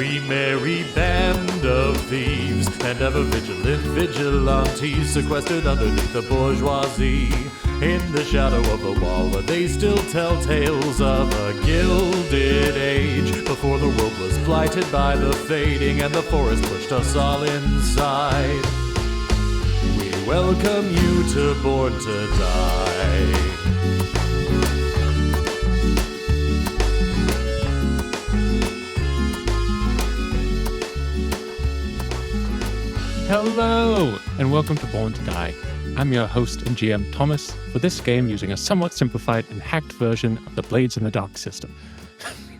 We merry band of thieves and ever vigilant vigilantes sequestered underneath the bourgeoisie. In the shadow of the wall where they still tell tales of a gilded age before the world was blighted by the fading and the forest pushed us all inside. We welcome you to Born to Die. Hello, and welcome to Born to Die. I'm your host and GM, Thomas, for this game using a somewhat simplified and hacked version of the Blades in the Dark system.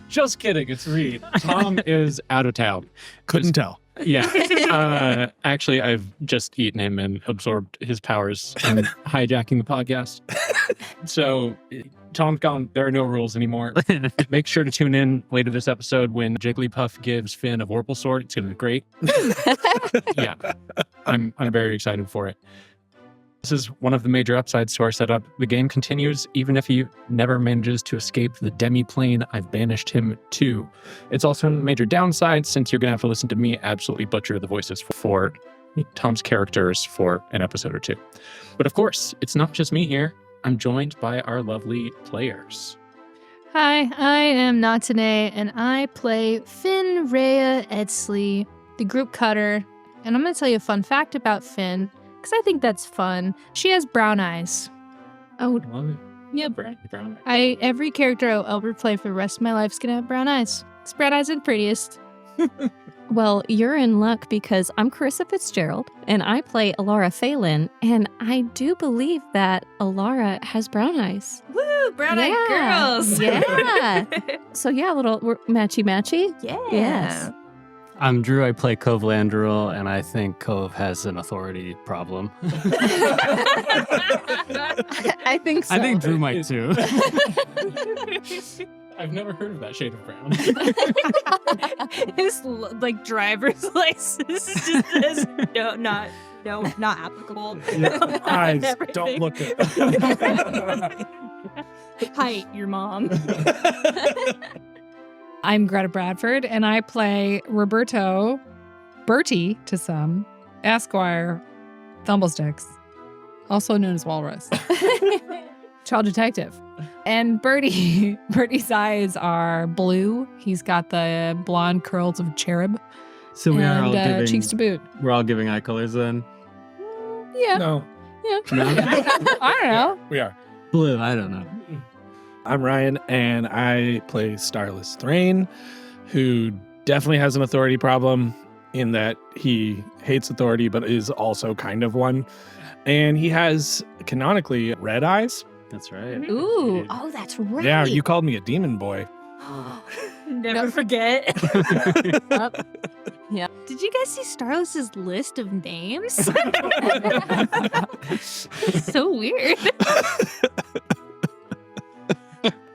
Just kidding, it's Reed. Tom is out of town. Couldn't tell. Yeah. Actually, I've just eaten him and absorbed his powers and hijacking the podcast. So, Tom's gone. There are no rules anymore. Make sure to tune in later this episode when Jigglypuff gives Finn a Vorpal sword. It's going to be great. Yeah. I'm very excited for it. This is one of the major upsides to our setup. The game continues even if he never manages to escape the demi-plane I've banished him to. It's also a major downside since you're going to have to listen to me absolutely butcher the voices for Tom's characters for an episode or two. But of course, it's not just me here. I'm joined by our lovely players. Hi, I am Natane, and I play Finn Rhea Edsley, the group cutter. And I'm going to tell you a fun fact about Finn, because I think that's fun. She has brown eyes. Oh, Love it. yeah. Brown. Every character I'll ever play for the rest of my life is going to have brown eyes. Because brown eyes are the prettiest. Well, you're in luck because I'm Carissa Fitzgerald, and I play Alara Phelan, and I do believe that Alara has brown eyes. Woo, brown-eyed girls. Yeah. So yeah, little matchy-matchy. Yeah. Yes. I'm Drew. I play Cove Landrel, and I think Cove has an authority problem. I think so. I think Drew might too. I've never heard of that shade of brown. His driver's license just says not applicable. Eyes, Everything. don't look at Hi, your mom. I'm Greta Bradford, and I play Roberto, Bertie to some, Esquire, Thumblesticks, also known as Walrus, child detective. And Bertie's eyes are blue. He's got the blonde curls of a cherub. So we are all and giving. cheeks to boot. We're all giving eye colors then. Yeah. No, Yeah. No? I don't know. we are. Blue. I don't know. I'm Ryan, and I play Starless Thrain, who definitely has an authority problem in that he hates authority, but is also kind of one. And he has, canonically, red eyes. That's right. Ooh. Oh, that's right. Yeah, you called me a demon boy. Never forget. Yeah. Did you guys see Starless's list of names? So weird.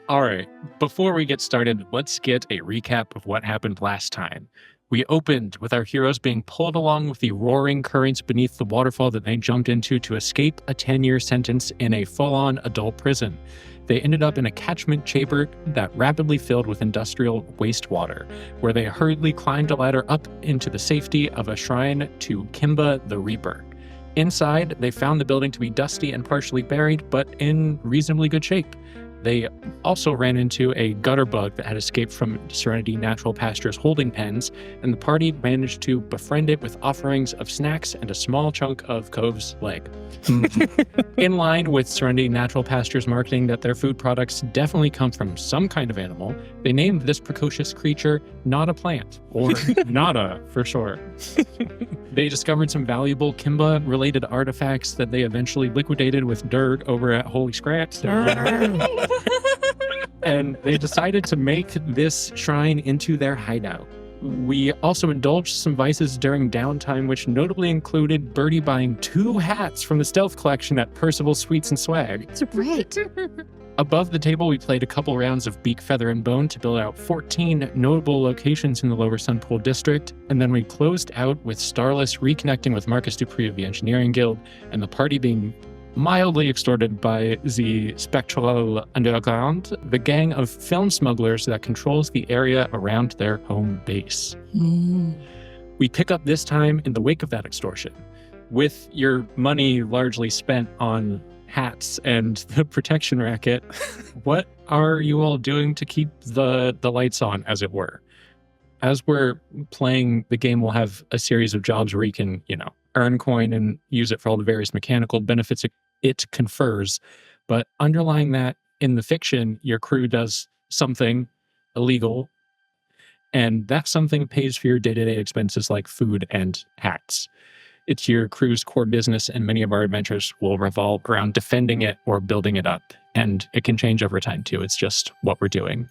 All right, before we get started, let's get a recap of what happened last time. We opened with our heroes being pulled along with the roaring currents beneath the waterfall that they jumped into to escape a 10-year sentence in a full-on adult prison. They ended up in a catchment chamber that rapidly filled with industrial wastewater, where they hurriedly climbed a ladder up into the safety of a shrine to Kimba the Reaper. Inside, they found the building to be dusty and partially buried, but in reasonably good shape. They also ran into a gutter bug that had escaped from Serenity Natural Pastures holding pens, and the party managed to befriend it with offerings of snacks and a small chunk of Cove's leg. In line with Serenity Natural Pastures marketing that their food products definitely come from some kind of animal, they named this precocious creature Not a Plant, or Nada for short. They discovered some valuable Kimba-related artifacts that they eventually liquidated with Dirg over at Holy Scraps. And they decided to make this shrine into their hideout. We also indulged some vices during downtime, which notably included Bertie buying 2 hats from the Stealth Collection at Percival's Sweets and Swag. That's right. Above the table, we played a couple rounds of Beak, Feather, and Bone to build out 14 notable locations in the Lower Sunpool District, and then we closed out with Starless reconnecting with Marcus Dupree of the Engineering Guild, and the party being mildly extorted by the Spectral Underground, the gang of film smugglers that controls the area around their home base. We pick up this time in the wake of that extortion, with your money largely spent on hats and the protection racket. What are you all doing to keep the lights on, as it were? As we're playing the game, we'll have a series of jobs where you can, earn coin and use it for all the various mechanical benefits it confers. But underlying that, in the fiction, your crew does something illegal, and that something pays for your day-to-day expenses like food and hats. It's your crew's core business, and many of our adventures will revolve around defending it or building it up. And it can change over time, too. It's just what we're doing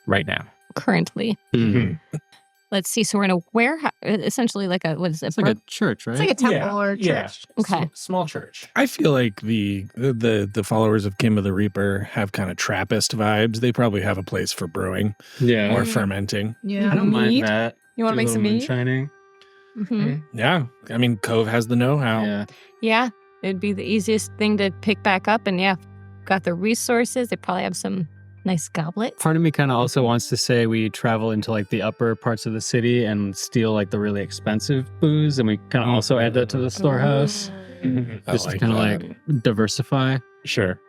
right now. Currently. Let's see. So we're in a warehouse, essentially like a, what is it? It's like a church, right? It's like a temple or church. Yeah. Okay. Small church. I feel like the followers of Kim of the Reaper have kind of Trappist vibes. They probably have a place for brewing Yeah. or fermenting. Yeah. I don't mind Meat? that. You want to Do a make some little meat? moonshining. Yeah. I mean, Cove has the know-how. Yeah. Yeah. It'd be the easiest thing to pick back up. And yeah, got the resources. They probably have some nice goblets. Part of me kind of also wants to say we travel into like the upper parts of the city and steal like the really expensive booze, and we kind of also add that to the storehouse, I just to like kind of that. like diversify. Sure.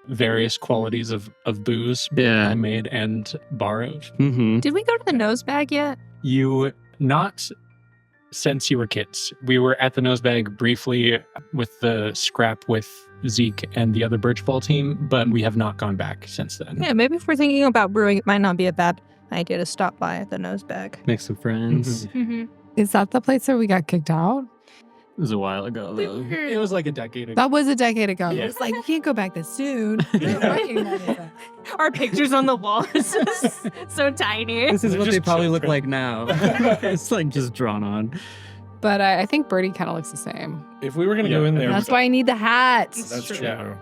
Various qualities of booze, Yeah. made and borrowed. Mm-hmm. Did we go to the nose bag yet? You, not since you were kids. We were at the Nosebag briefly with the scrap with Zeke and the other Birchfall team, but we have not gone back since then. Yeah, maybe if we're thinking about brewing, it might not be a bad idea to stop by the nose bag. Make some friends. Mm-hmm. Is that the place where we got kicked out? It was a while ago though. It was like a decade ago. That was a decade ago. Yeah. It's like, we can't go back this soon. Our pictures on the wall is just so tiny. This is They're what they just probably look children. like now. It's like just drawn on. But I think Bertie kind of looks the same. If we were going to go in there, That's why I need the hats. that's true. true.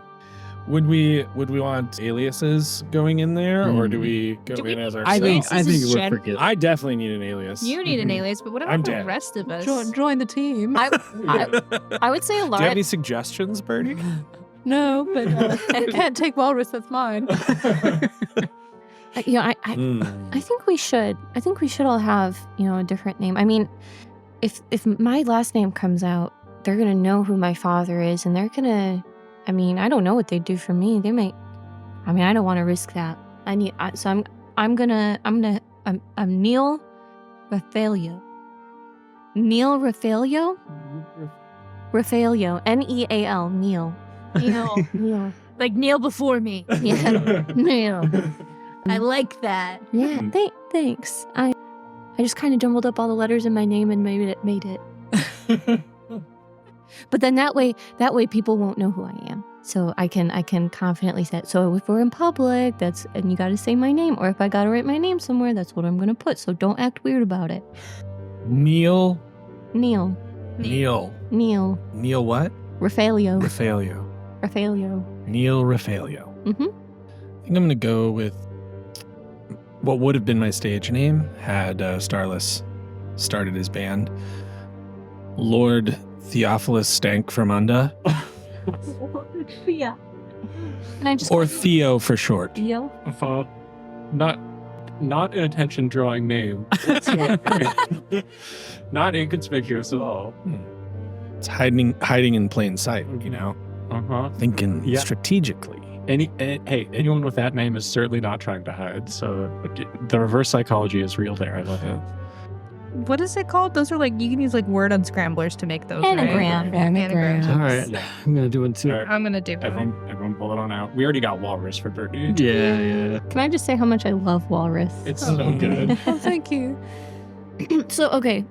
Would we want aliases going in there, or do we go Do we in as need ourselves? I think This is we're Jen- forget. I definitely need an alias. You need an alias, but what about I'm the dead. rest of us? Join the team. I would say a Do you lot. have any suggestions, Bertie? No, but I can't take walrus. That's mine. I think we should. I think we should all have, a different name. I mean, if my last name comes out, they're gonna know who my father is, and they're gonna. I mean, I don't know what they'd do for me. They might. I mean, I don't want to risk that. I'm Neil Raffaello. Neil Raffaello. Raffaello. Neal. Neil. Neil. Neil. Like Neil before me. Yeah. Neil. I like that. Yeah. Thanks. I just kind of jumbled up all the letters in my name and made it. But then that way people won't know who I am. So I can confidently say it. So if we're in public, and you got to say my name, or if I got to write my name somewhere, that's what I'm going to put. So don't act weird about it. Neil. Neil. What? Raffaello. Raffaello. Neil Raffaello. Mm-hmm. I think I'm going to go with what would have been my stage name had Starless started his band. Lord Theophilus Stank from Unda. Yeah. And I just Or Theo for short. Theo. Not an attention drawing name. Not inconspicuous at all. It's hiding in plain sight, Uh-huh. thinking Yeah. strategically. Anyone with that name is certainly not trying to hide. So the reverse psychology is real there. I love it. What is it called? Those are you can use word unscramblers to make those. Anagram. Right? Anagram. All right. Yeah. I'm gonna do one too. All right. I'm gonna do it. Everyone pull it on out. We already got Walrus for Bertie. Yeah. Can I just say how much I love walrus? It's so good. Oh, thank you. So okay,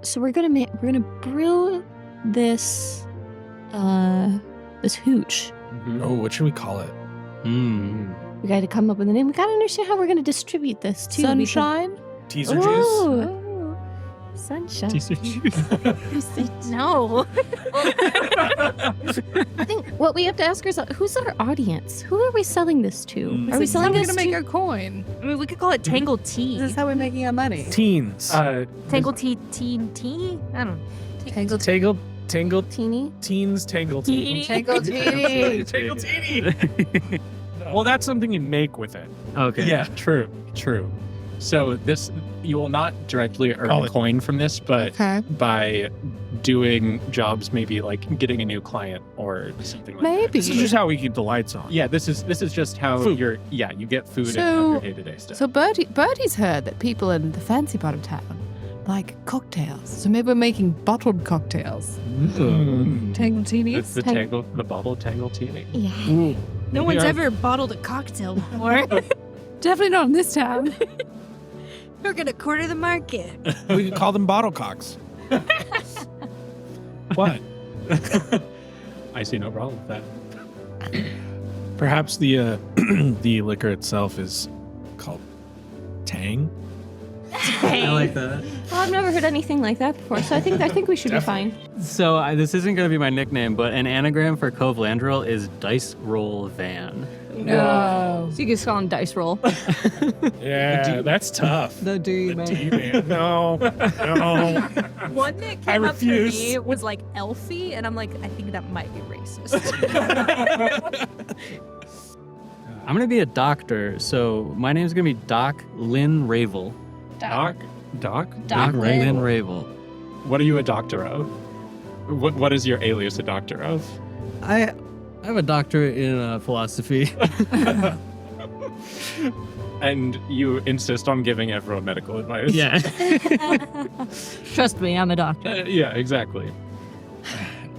so we're gonna brew this this hooch. Oh, what should we call it? We got to come up with a name. We got to understand how we're gonna distribute this too. Sunshine. Teaser juice? Ooh. Sunshine. No. I think what we have to ask ourselves: who's our audience? Who are we selling this to? Are we This is how selling we're this gonna to? make our coin. I mean, we could call it Tangle Tea. This is how we're making our money. Teens. Tangle Tea, Tea, Tea? I don't know. Tangled. Tangle Teeny. Teens Tangle Teeny. Tangle teeny. Tangle Teeny. Well, that's something you make with it. Okay. Yeah, true. So this, you will not directly earn Call a it. coin from this, but Okay. by doing jobs, maybe like getting a new client or something like Maybe. This is just how we keep the lights on. that. Yeah, this is just how Food. you get food So- and your day-to-day stuff. So Bertie's heard that people in the fancy part of town like cocktails. So maybe we're making bottled cocktails. Tangle teenies. It's the bottle tangle teeny. Yeah. No one's Yeah. ever bottled a cocktail before. Definitely not in this town. We're gonna corner the market. We could call them bottle cocks. What? I see no problem with that. Perhaps the the liquor itself is called Tang. I like that. Well, I've never heard anything like that before, so I think we should be fine. So this isn't going to be my nickname, but an anagram for Cove Landrill is Dice Roll Van. No. So you can just call him Dice Roll. Yeah, that's tough. The D man. D-man. No. One that I came up for refuse. me was like Elfie, and I'm like, I think that might be racist. I'm going to be a doctor, so my name's going to be Doc Lynn Ravel. Doc? Doc Lynn Ravel. What are you a doctor of? What is your alias a doctor of? I have a doctorate in philosophy. And you insist on giving everyone medical advice. Yeah. Trust me, I'm a doctor. Yeah, exactly.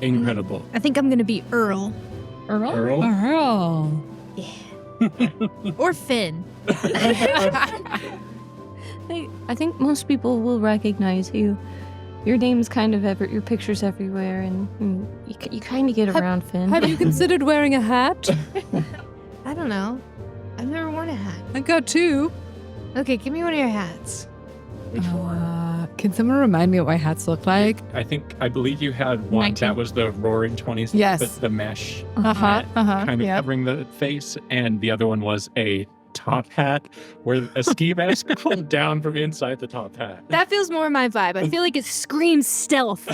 Incredible. I think I'm gonna be Earl Earl? Earl. or Finn. I think most people will recognize you. Your name's kind of your picture's everywhere, and you kind of get around, Finn. Have you considered wearing a hat? I don't know. I've never worn a hat. I got two. Okay, give me one of your hats. Can someone remind me what my hats look like? I believe you had one 19. that was the Roaring 20s. Yes. With the mesh Uh-huh. kind of Yep. covering the face. And the other one was a top hat where a ski mask pulled down from inside the top hat. That feels more my vibe. I feel like it screams stealth.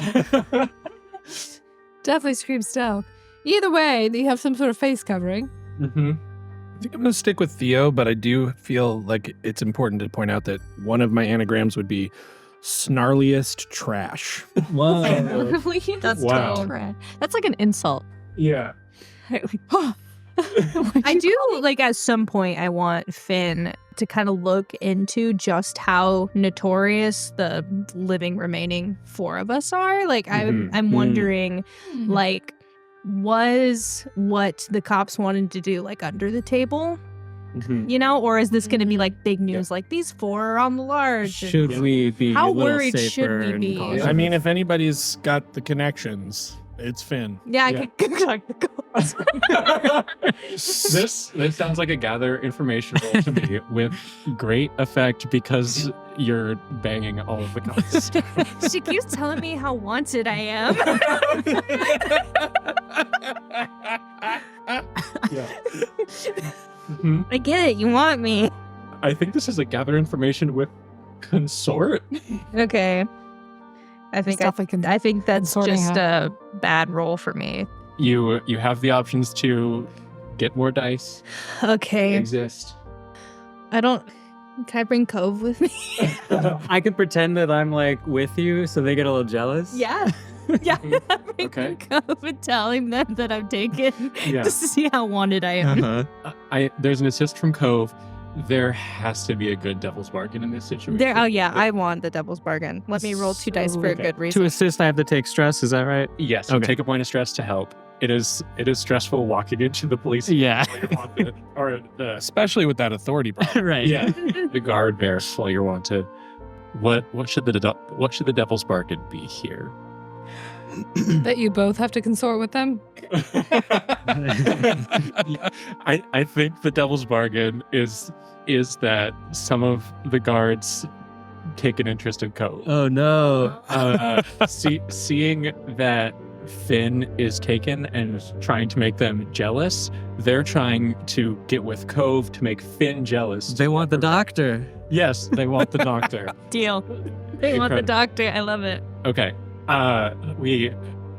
Definitely screams stealth. Either way, you have some sort of face covering. Mm-hmm. I think I'm going to stick with Theo, but I do feel like it's important to point out that one of my anagrams would be snarliest trash. Wow. Really? That's Wow. trash. That's like an insult. Yeah. I do like at some point I want Finn to kind of look into just how notorious the living remaining four of us are. Like I'm wondering, like, was what the cops wanted to do like under the table, you know, or is this going to be like big news? Like these four are on the large. and- Should we be How a little worried should safer we and be? cautious? I mean, if anybody's got the connections, it's Finn. Yeah, I Yeah. could contact the cops. This sounds like a gather information roll to me with great effect because you're banging all of the cops. She keeps telling me how wanted I am. Mhm. I get it. You want me. I think this is a gather information with consort. Okay. I think I think that's consorting just a bad roll for me. You have the options to get more dice. Okay. Exist. I don't. Can I bring Cove with me? I could pretend that I'm like with you so they get a little jealous. Yeah. Yeah. Okay. Cove and telling them that I'm taken Yeah. just to see how wanted I am. Uh-huh. There's an assist from Cove. There has to be a good devil's bargain in this situation. There. Oh yeah, I want the devil's bargain. Let me roll 2 dice for a Okay. good reason. To assist, I have to take stress. Is that right? Yes. You Okay. take a point of stress to help. It is stressful walking into the police. Yeah. while you're wanted, or the Especially with that authority problem. Right. yeah the guard bears while you're wanted. What should the devil's bargain be here? That you both have to consort with them? I think the devil's bargain is that some of the guards take an interest in Cove. Oh no. Seeing that Finn is taken and trying to make them jealous, they're trying to get with Cove to make Finn jealous. They want the doctor. Yes, they want the doctor. Deal. They want the Incredible. doctor. I love it. Okay.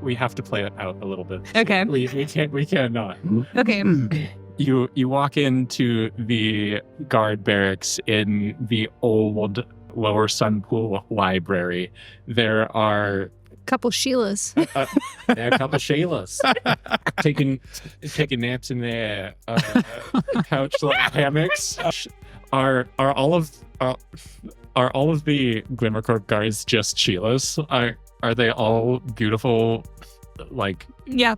we have to play it out a little bit. Okay. We can't not. Okay. You walk into the guard barracks in the old Lower Sunpool Library. There are Couple Sheilas. a couple of Shaylas taking naps in their couch like hammocks. Are all of the Glimmer Corp guards just Sheilas? Are they all beautiful, like Yeah.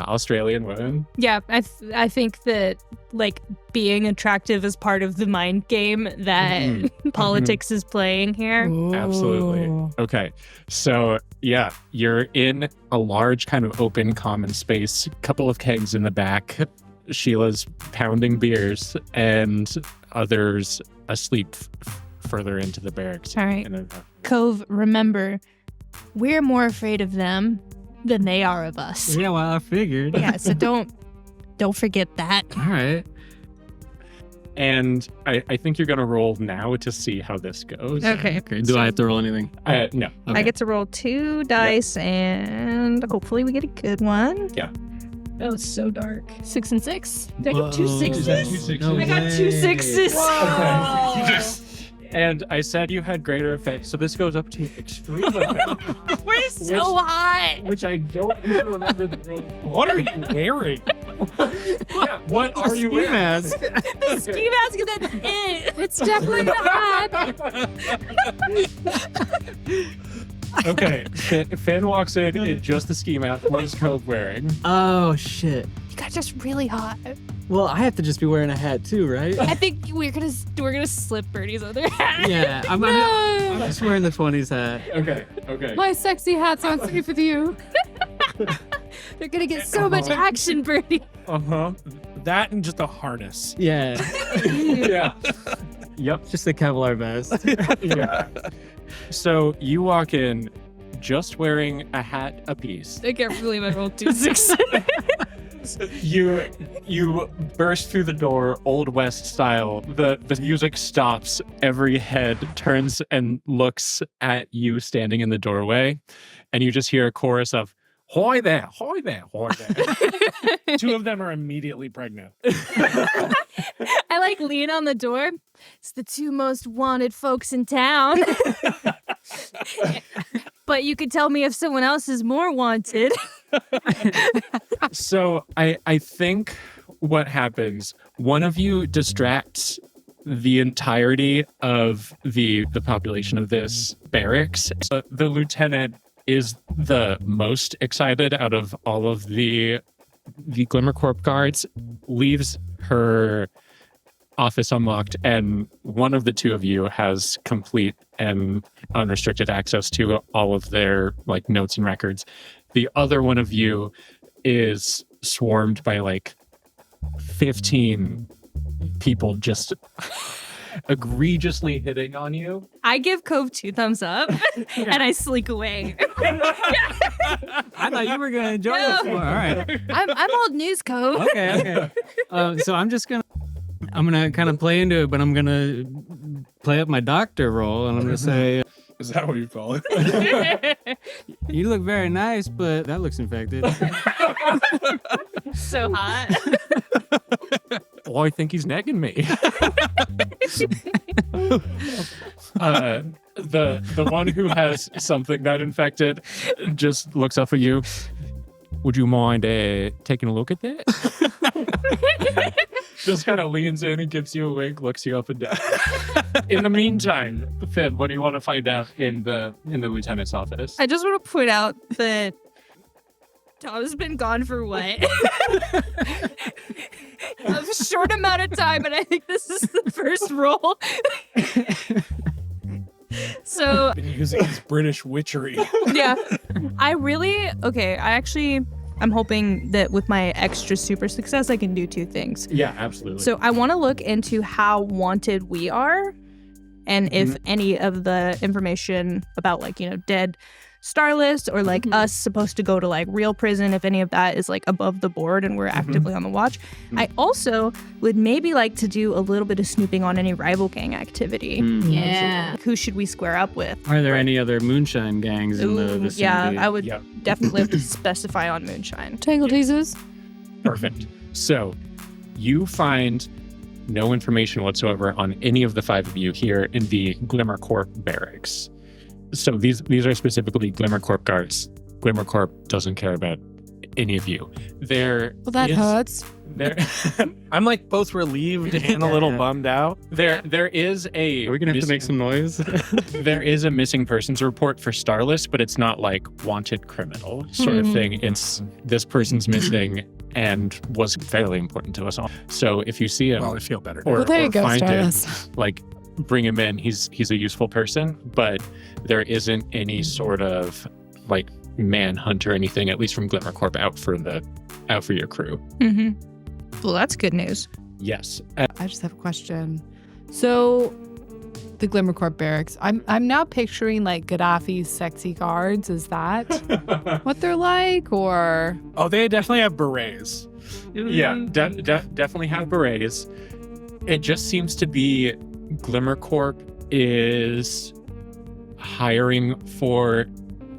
Australian women? Yeah. I think that like being attractive is part of the mind game that politics is playing here. Absolutely. Okay. So, yeah, you're in a large kind of open common space, couple of kegs in the back, Sheila's pounding beers, and others asleep further into the barracks. All right. And then, Cove, remember, we're more afraid of them than they are of us. Yeah, well, I figured. Yeah, so don't forget that. All right. and I think you're going to roll now to see how this goes. Okay. Okay. Do I have to roll anything? No. Okay. I get to roll 2 dice and hopefully we get a good one. Yeah. That was so dark. 6 and 6. Did I get 2 Whoa. sixes? No I got 2 way. sixes. Okay. And I said you had greater effect, so this goes up to extreme effect. We're so hot. Which I don't even remember the roll. What are you wearing? Yeah, what are you wearing? Mask. The ski mask and that's it. It's definitely not. Okay, Finn walks in just the ski mask. What is Cove wearing? Oh shit. You got just really hot. Well, I have to just be wearing a hat too, right? I think we're gonna slip Bertie's other hat. Yeah. I'm just wearing the 20s hat. Okay. My sexy hats aren't safe with you. They're gonna get so much action, Bertie. Uh-huh. That and just a harness. Yeah. Yeah. Yep. Just the Kevlar vest. Yeah. So you walk in just wearing a hat apiece. I can't believe I rolled 2 6. You burst through the door, Old West style. The music stops. Every head turns and looks at you standing in the doorway, and you just hear a chorus of "Hoy there, hoy there, hoy there." Two of them are immediately pregnant. I like lean on the door. It's the 2 most wanted folks in town. But you could tell me if someone else is more wanted. So I think what happens, one of you distracts the entirety of the population of this barracks. The lieutenant is the most excited out of all of the Glimmer Corp guards, leaves her office unlocked, and one of the 2 of you has complete and unrestricted access to all of their like notes and records. The other one of you is swarmed by like 15 people just egregiously hitting on you. I give Cove 2 thumbs up and I slink away. I thought you were gonna enjoy this more. All right. I'm old news, Cove. Okay. So I'm gonna kind of play into it, but I'm gonna play up my doctor role, and I'm gonna say, Is that what you call it? "You look very nice, but that looks infected." So hot. Oh, I think he's negging me. The one who has something that infected just looks up at you. Would you mind taking a look at that? Just kind of leans in and gives you a wink, looks you up and down. In the meantime, Finn, what do you want to find out in the lieutenant's office? I just want to point out that Tom's been gone for what? A short amount of time, and I think this is the first roll. So Been using his British witchery. yeah, I'm hoping that with my extra super success, I can do 2 things. Yeah, absolutely. So I want to look into how wanted we are And if any of the information about like, dead Starless or like us supposed to go to like real prison, if any of that is like above the board and we're actively on the watch. I also would maybe like to do a little bit of snooping on any rival gang activity. Yeah. Who should we square up with? Are there any other moonshine gangs in the vicinity? Yeah, I would definitely have to specify on moonshine. Tangle teasers. Perfect. So you find no information whatsoever on any of the 5 of you here in the Glimmer Corp barracks. So these are specifically Glimmer Corp guards. Glimmer Corp doesn't care about any of you. Well, that hurts. I'm like both relieved and a little bummed out. There is a. Are we gonna have to make some noise? There is a missing persons report for Starless, but it's not like wanted criminal sort of thing. It's this person's missing and was fairly important to us all. So if you see him, Well, I feel better. or, Well, there you or go, find him, Starless. like bring him in. He's a useful person, but there isn't any sort of like manhunt or anything, at least from Glimmer Corp, out for your crew. Well, that's good news. Yes. I just have a question. So, the Glimmer Corp barracks. I'm now picturing like Gaddafi's sexy guards. Is that what they're like, or? Oh, they definitely have berets. Yeah, definitely have berets. It just seems to be Glimmer Corp is hiring for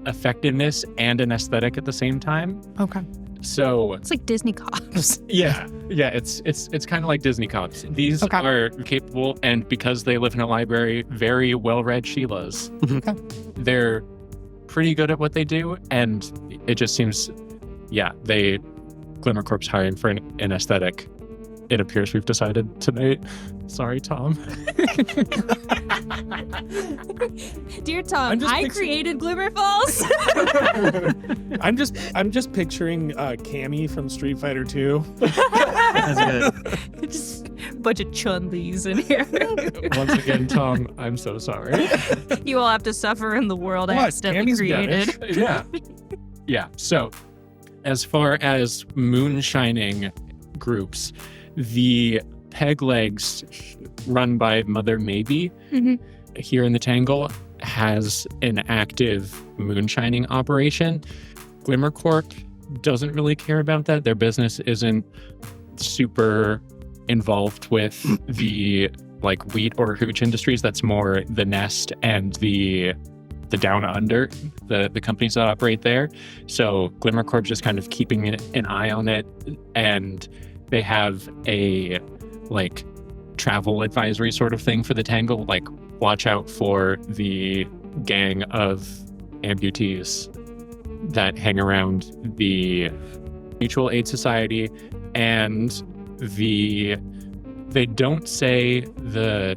effectiveness and an aesthetic at the same time. Okay. So It's like Disney cops. yeah, it's kind of like Disney cops. These are capable, and because they live in a library, very well-read Sheilas. Okay. They're pretty good at what they do, and it just seems, Glimmer Corp's hiring for an aesthetic. It appears we've decided tonight. Sorry, Tom. Dear Tom, I created Glimmer Falls. I'm just picturing Cammy from Street Fighter 2. That's good. Just a bunch of Chun-Lis in here. Once again, Tom, I'm so sorry. You all have to suffer in the world I What? accidentally Cammy's created. Yeah. So, as far as moonshining groups, the Peg Legs, run by Mother Maybe, here in the Tangle, has an active moonshining operation. Glimmer Corp doesn't really care about that. Their business isn't super involved with the like wheat or hooch industries. That's more the Nest and the Down Under, the companies that operate there. So Glimmer Corp just kind of keeping an eye on it, and they have a like travel advisory sort of thing for the Tangle, like watch out for the gang of amputees that hang around the Mutual Aid Society, and they don't say the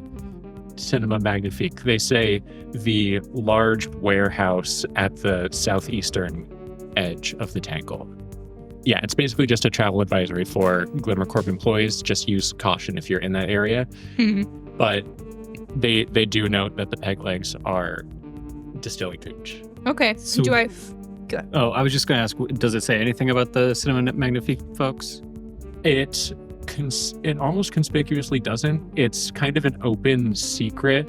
Cinema Magnifique. They say the large warehouse at the southeastern edge of the Tangle. Yeah, it's basically just a travel advisory for Glimmer Corp employees. Just use caution if you're in that area. But they do note that the Peg Legs are distilling hooch. Okay. So- Do I? Oh, I was just going to ask, does it say anything about the Cinema Magnifique folks? It almost conspicuously doesn't. It's kind of an open secret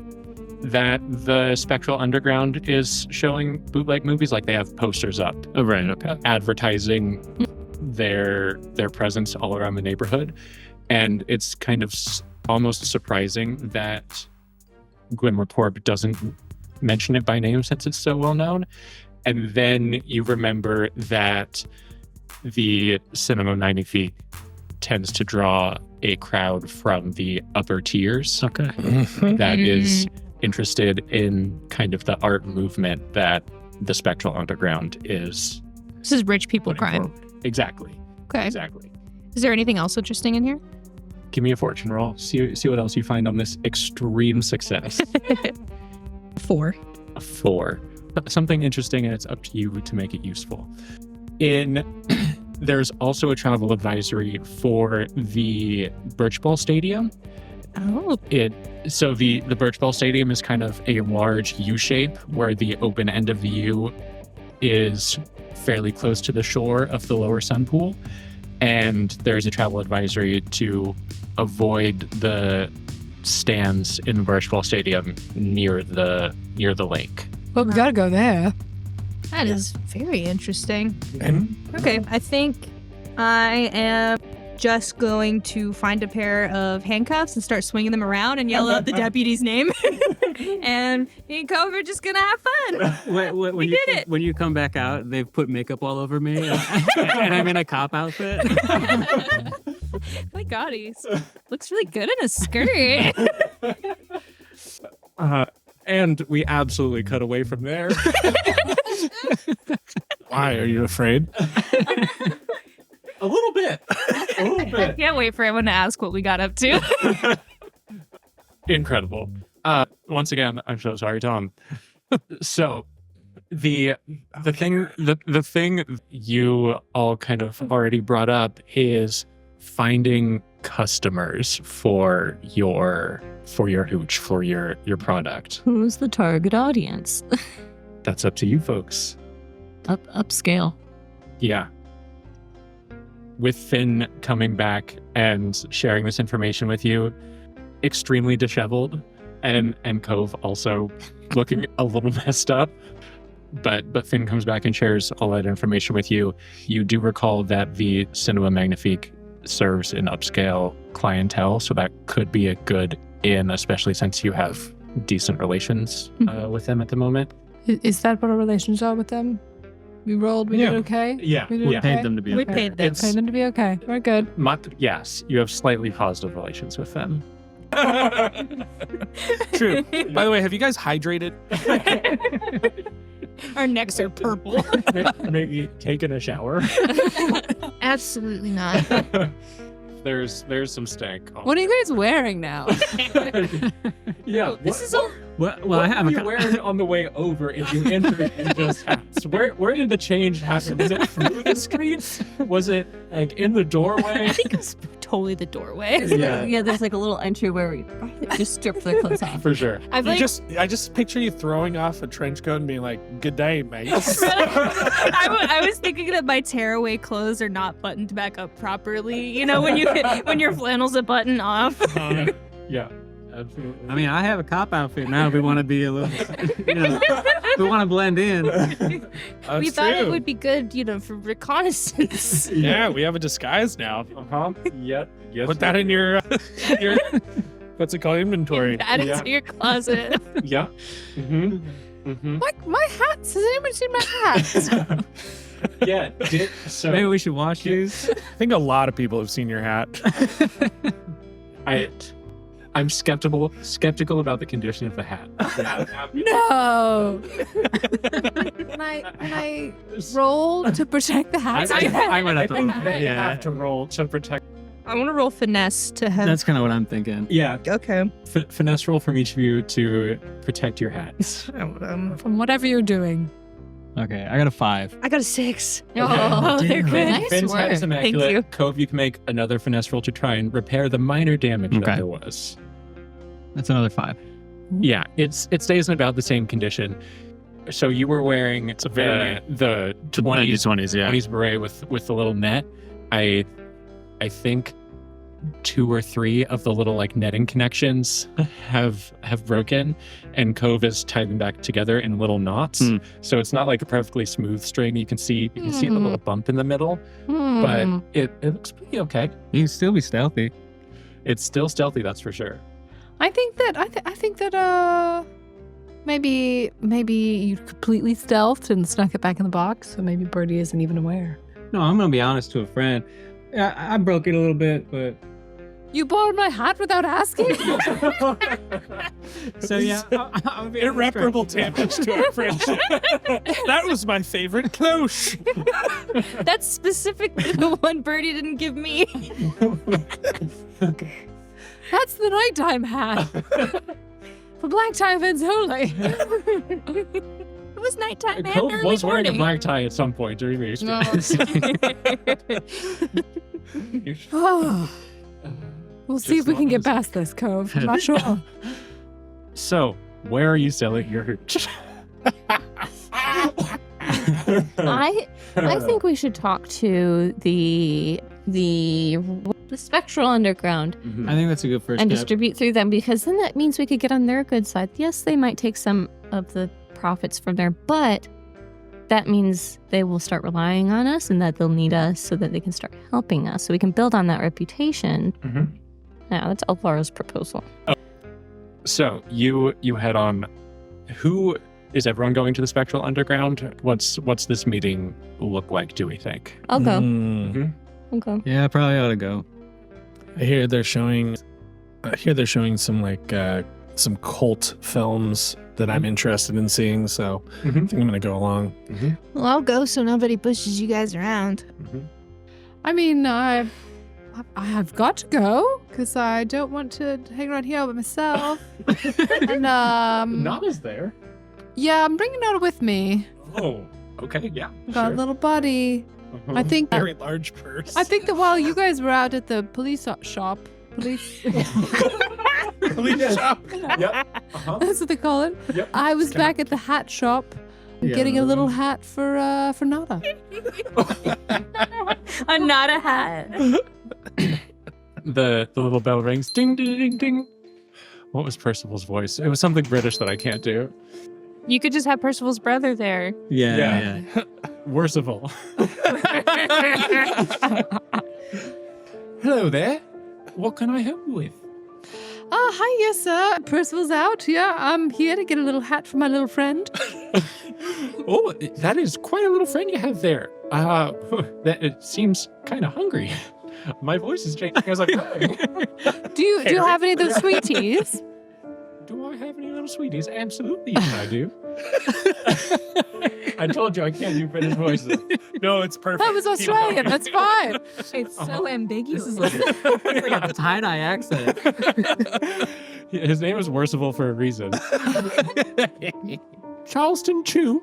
that the Spectral Underground is showing bootleg movies. Like they have posters up, Oh, right. Okay. advertising their presence all around the neighborhood, and it's kind of almost surprising that Glimmer Corp doesn't mention it by name since it's so well known. And then you remember that the Cinema Magnifique tends to draw a crowd from the upper tiers Okay. that is interested in kind of the art movement that the Spectral Underground is. This is rich people putting crime. forward. Exactly. Okay. Exactly. Is there anything else interesting in here? Give me a fortune roll. See what else you find on this extreme success. 4. A 4. Something interesting, and it's up to you to make it useful. There's also a travel advisory for the Birch Ball Stadium. Oh. So the Birch Ball Stadium is kind of a large U shape where the open end of the U is fairly close to the shore of the lower sun pool. And there's a travel advisory to avoid the stands in the Birchball Stadium near the lake. Well, we gotta go there. That is very interesting. And Okay, I think I am just going to find a pair of handcuffs and start swinging them around and yell out the deputy's name. And me and Cove are just gonna have fun. When you come back out, they've put makeup all over me, and I'm in a cop outfit. My God, he looks really good in a skirt. and we absolutely cut away from there. Why are you afraid? A little bit. A little I bit. can't wait for everyone to ask what we got up to. Incredible. Once again, I'm so sorry, Tom. So the thing you all kind of already brought up is finding customers for your hooch, for your product. Who's the target audience? That's up to you folks. Upscale. Yeah. With Finn coming back and sharing this information with you, extremely disheveled, and Cove also looking a little messed up. But Finn comes back and shares all that information with you. You do recall that the Cinema Magnifique serves an upscale clientele, so that could be a good in, especially since you have decent relations with them at the moment. Is that what our relations are with them? We rolled. We did okay. Yeah, We did We okay? paid them to be We okay. paid them. It's Paid them to be okay. We're good. yes, you have slightly positive relations with them. True. By the way, have you guys hydrated? Our necks are purple. Maybe taking a shower. Absolutely not. There's some stank. What are you guys wearing now? Yeah, This is all. Well, what I have were a you wearing on the way over if you entered in just hats? Where did the change happen? Was it through the streets? Was it like in the doorway? I think it's totally the doorway. Yeah, there's like a little entry where we just strip their clothes off. For sure. I I like. just picture you throwing off a trench coat and being like, "Good day, mate." I was thinking that my tearaway clothes are not buttoned back up properly. You know, when your flannel's a button off. Yeah, absolutely. I mean, I have a cop outfit now. We want to be a little, we want to blend in. We thought it would be good, for reconnaissance. Yeah, we have a disguise now. Yep. Yes. Put that in your what's it called, inventory. Add it to your closet. Yeah. Mm-hmm. Mm-hmm. My hats. Has anyone seen my hats? Yeah. So Maybe we should wash these. I think a lot of people have seen your hat. I'm skeptical about the condition of the hat. No. Can I roll to protect the hats? I might have to. Have to roll to protect. I want to roll finesse to have. That's kind of what I'm thinking. Yeah. Okay. Finesse roll from each of you to protect your hats. From whatever you're doing. Okay, I got a 5. I got a 6. Oh, they're damn. good. Nice Finn's hat is work. immaculate. Thank you. Cove, you can make another finesse roll to try and repair the minor damage that Okay. there was. That's another 5. Yeah, it stays in about the same condition. So you were wearing the 20s 20s, yeah. 20s beret with the little net. I think 2 or 3 of the little like netting connections have broken, and Cove is tied them back together in little knots. So it's not like a perfectly smooth string. You can see the little bump in the middle, but it looks pretty okay. You can still be stealthy. It's still stealthy, that's for sure. I think that maybe you completely stealthed and snuck it back in the box, so maybe Bertie isn't even aware. No, I'm gonna be honest to a friend. I broke it a little bit, but You borrowed my hat without asking? so yeah, I'll be Irreparable damage to our friendship. That was my favorite cloche. That's specifically the one Bertie didn't give me. That's the nighttime hat. For black tie events only. It was nighttime and Cove early was wearing a morning. black tie at some point during the experience. We'll see if we can get past this, Cove. I'm not sure. So, where are you selling your hooch? I think we should talk to the the spectral underground I think that's a good first and step. distribute through them, because then that means we could get on their good side. Yes, they might take some of the profits from there, but that means they will start relying on us and that they'll need us so that they can start helping us. So we can build on that reputation. Mhm. Yeah, that's Alvaro's proposal. So you head on. Who is everyone going to the spectral underground? What's this meeting look like? Do we think? I'll go. Mm, I'll go. Yeah, I probably ought to go. I hear they're showing. Some cult films that I'm interested in seeing. So I think I'm gonna go along. Well, I'll go so nobody pushes you guys around. I mean, I have got to go because I don't want to hang around here by myself. And Nada's there. yeah, I'm bringing Nada with me. Oh, okay, yeah. Got a little buddy. Uh-huh. I think Very large purse. I think that while you guys were out at the police shop, police. Police shop. Yep. Uh-huh. That's what they call it. Yep. I was back at the hat shop Yeah. getting a little hat for Nada. A not a hat. The little bell rings. Ding, ding, ding, ding. What was Percival's voice? It was something British that I can't do. You could just have Percival's brother there. Yeah. Worst of all. Hello there. What can I help you with? Hi, yes, sir. Percival's out. Yeah, I'm here to get a little hat for my little friend. Oh, that is quite a little friend you have there. It seems kind of hungry. My voice is changing as I'm going. Do you have any of those sweeties? Do I have any little sweeties? Absolutely, yes, I do. I told you I can't do British voices. No, it's perfect. That was Australian. That's fine. It's so ambiguous. like a tie-dye accent. His name is Worcival for a reason. Charleston Chew.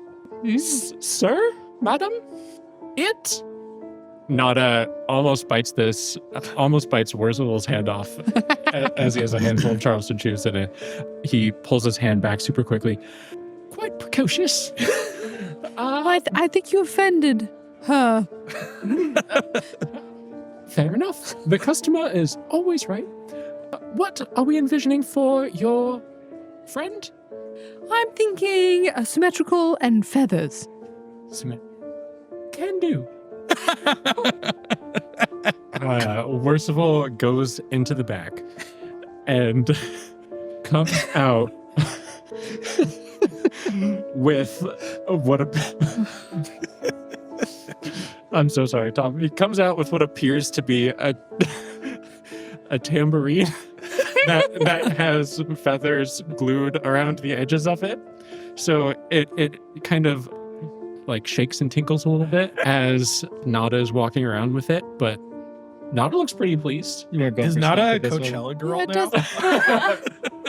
Sir? Madam? It? Nada almost bites Worcival's hand off as he has a handful of Charleston Chews in it. He pulls his hand back super quickly. Quite precocious. I think you offended her. Fair enough. The customer is always right. What are we envisioning for your friend? I'm thinking symmetrical and feathers. Can do. Worcival goes into the back and comes out with what I'm so sorry, Tom. He comes out with what appears to be a tambourine that has feathers glued around the edges of it. So it kind of like shakes and tinkles a little bit as Nada is walking around with it, but Nada looks pretty pleased. Is Nada a Coachella girl now?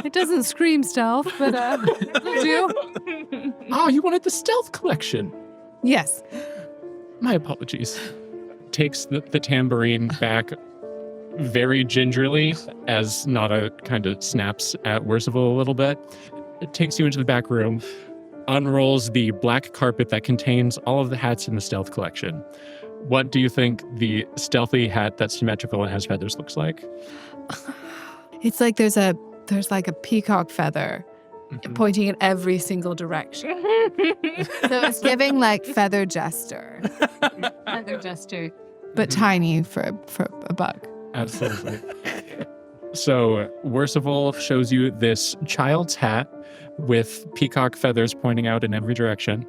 It doesn't scream stealth, but it'll do. Oh, you wanted the stealth collection. Yes. My apologies. Takes the tambourine back very gingerly as Nada kind of snaps at Worcival a little bit. It takes you into the back room, unrolls the black carpet that contains all of the hats in the stealth collection. What do you think the stealthy hat that's symmetrical and has feathers looks like? It's like there's like a peacock feather pointing in every single direction. So it's giving like feather jester, Feather jester. but tiny for a bug. Absolutely. So Worcival shows you this child's hat with peacock feathers pointing out in every direction.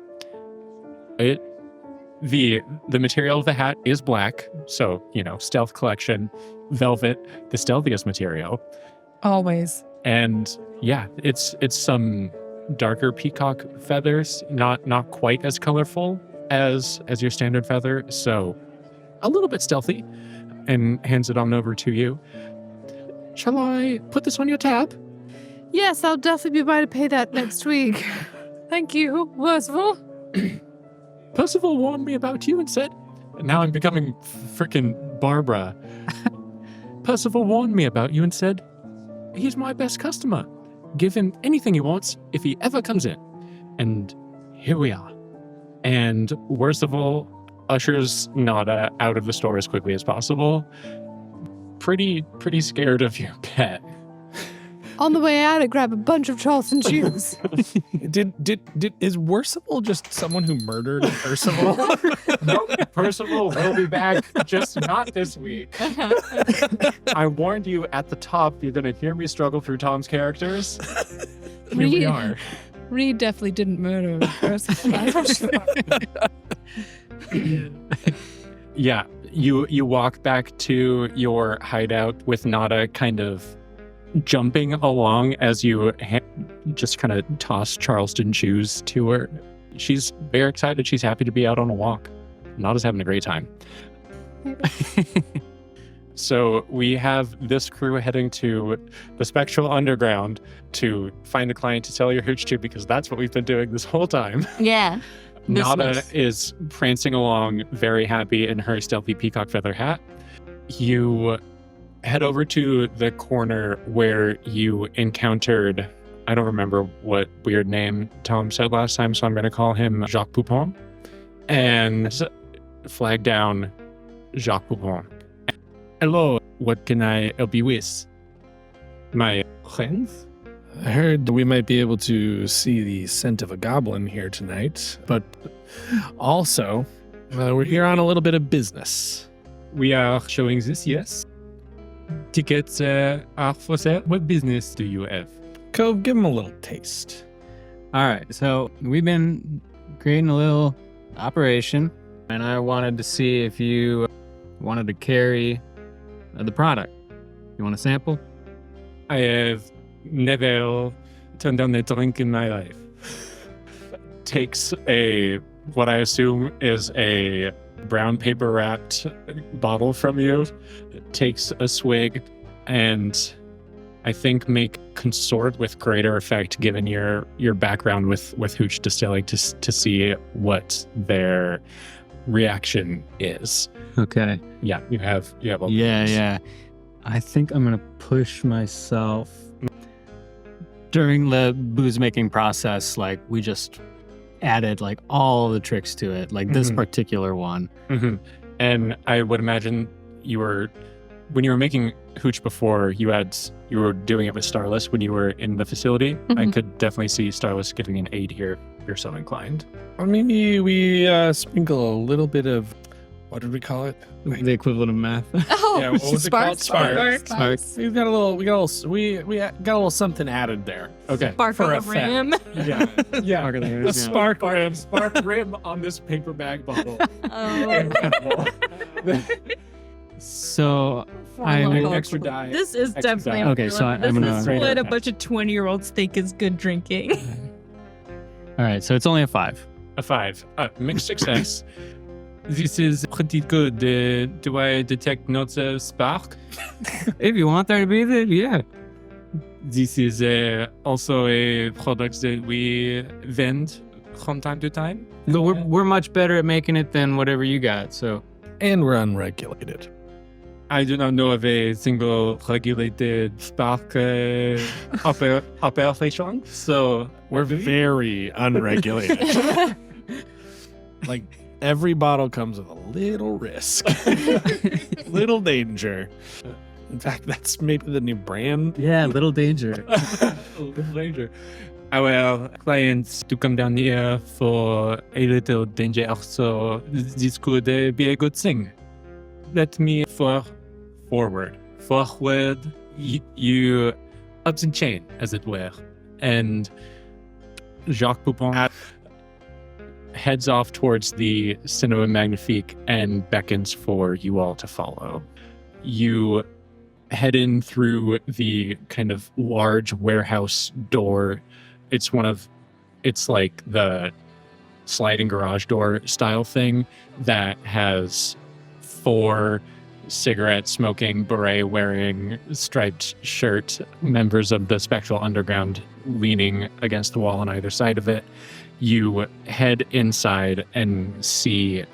The material of the hat is black, so stealth collection, velvet, the stealthiest material. Always. And yeah, it's some darker peacock feathers, not quite as colorful as your standard feather, so a little bit stealthy. And hands it on over to you. Shall I put this on your tab? Yes, I'll definitely be by to pay that next week. Thank you, Worcival. Percival warned me about you and said, now I'm becoming frickin' Barbara. Percival warned me about you and said, he's my best customer. Give him anything he wants if he ever comes in. And here we are. And Worcival ushers Nada out of the store as quickly as possible. Pretty scared of your pet. On the way out, I grab a bunch of Charleston shoes. Is Worcible just someone who murdered Percival? No, Percival will be back, just not this week. I warned you at the top, you're going to hear me struggle through Tom's characters. Here we are. Reed definitely didn't murder Percival. Yeah, you walk back to your hideout with Nada kind of jumping along as you just kind of toss Charleston shoes to her. She's very excited. She's happy to be out on a walk. Nada's having a great time. So we have this crew heading to the Spectral Underground to find a client to sell your hooch to, because that's what we've been doing this whole time. Yeah. Nada is prancing along, very happy in her stealthy peacock feather hat. You head over to the corner where you encountered, I don't remember what weird name Tom said last time, so I'm going to call him Jacques Poupon, and flag down Jacques Poupon. Hello, what can I help you with? My friends? I heard we might be able to see the scent of a goblin here tonight, but also, we're here on a little bit of business. We are showing this, yes. Tickets are for sale. What business do you have? Cove, give him a little taste. All right, so we've been creating a little operation, and I wanted to see if you wanted to carry the product. You want a sample? I have never turned down a drink in my life. Takes what I assume is a brown paper wrapped bottle from you, takes a swig, and I think make consort with greater effect given your background with hooch distilling to see what their reaction is. Okay. Yeah, you have all Yeah. I think I'm gonna push myself. During the booze making process, like we just added like all the tricks to it, like this particular one. Mm-hmm. And I would imagine when you were making hooch before, you were doing it with Starless when you were in the facility. I could definitely see Starless getting an aid here if you're so inclined. Or maybe we sprinkle a little bit of, what did we call it? The equivalent of math. Oh, Yeah, what was it called? Sparks. Sparks. We got a little something added there. Okay. Spark For of the rim. Yeah. A spark rim. Spark rim on this paper bag bottle. Oh. So An I'm extra die. This is Extra definitely die. Okay, so this I'm gonna- is what a bunch of 20-year-olds think is good drinking. all right. So it's only a 5. A 5. Mixed success. This is pretty good. Do I detect notes of spark? If you want there to be there, yeah. This is also a product that we vend from time to time. But we're much better at making it than whatever you got. So And we're unregulated. I do not know of a single regulated spark operation, so We're very unregulated. Like, every bottle comes with a little risk, little danger. In fact, that's maybe the new brand. yeah, little danger. little danger. Our clients to come down here for a little danger, so this could be a good thing. Let me forward, you up the chain, as it were, and Jacques Poupon heads off towards the Cinema Magnifique and beckons for you all to follow. You head in through the kind of large warehouse door. It's like the sliding garage door style thing that has 4 cigarette smoking, beret wearing, striped shirt members of the Spectral Underground leaning against the wall on either side of it. You head inside and see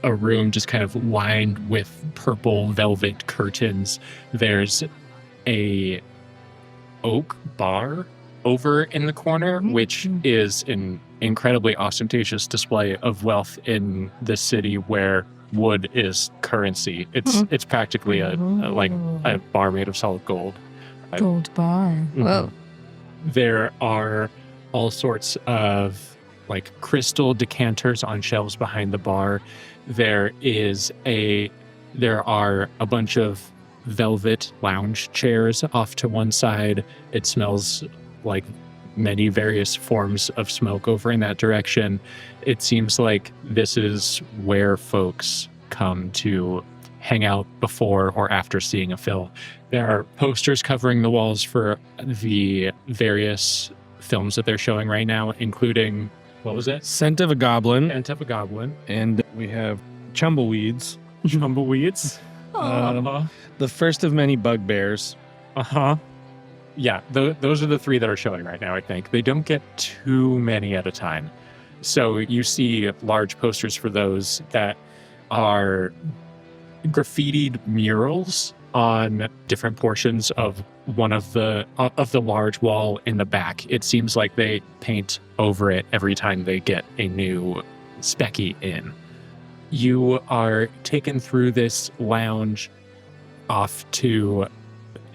a room just kind of lined with purple velvet curtains. There's a oak bar over in the corner, which is in incredibly ostentatious display of wealth in this city where wood is currency. It's practically a bar made of solid gold. Gold bar. Whoa. There are all sorts of like crystal decanters on shelves behind the bar. There are a bunch of velvet lounge chairs off to one side. It smells like many various forms of smoke over in that direction. It seems like this is where folks come to hang out before or after seeing a film. There are posters covering the walls for the various films that they're showing right now, including, what was it? Scent of a Goblin. Scent of a Goblin. And we have Chumbleweeds. Chumbleweeds. The first of many bugbears. Yeah, those are the three that are showing right now, I think. They don't get too many at a time. So you see large posters for those that are graffitied murals on different portions of one of the large wall in the back. It seems like they paint over it every time they get a new specky in. You are taken through this lounge off to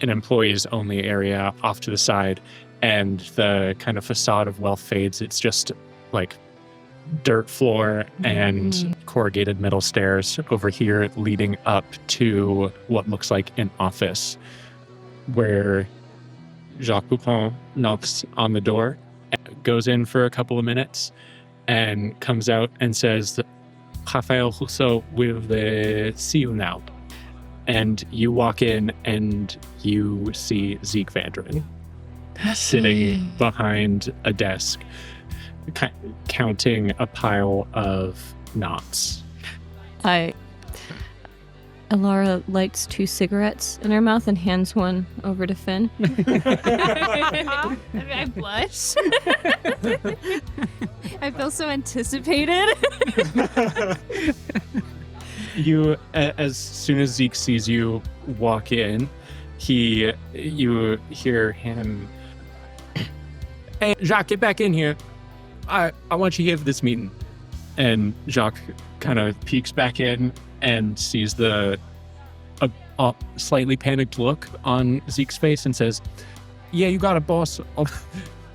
an employees only area off to the side, and the kind of facade of wealth fades. It's just like dirt floor and corrugated metal stairs over here leading up to what looks like an office where Jacques Poupon knocks on the door, goes in for a couple of minutes, and comes out and says, Raphael Rousseau will see you now. And you walk in and you see Zeke Vandren sitting behind a desk, counting a pile of knots. Alara lights 2 cigarettes in her mouth and hands one over to Finn. I blush. I feel so anticipated. You, as soon as Zeke sees you walk in, you hear him, "Hey, Jacques, get back in here. I want you here for this meeting." And Jacques kind of peeks back in and sees a slightly panicked look on Zeke's face and says, "Yeah, you got it, boss.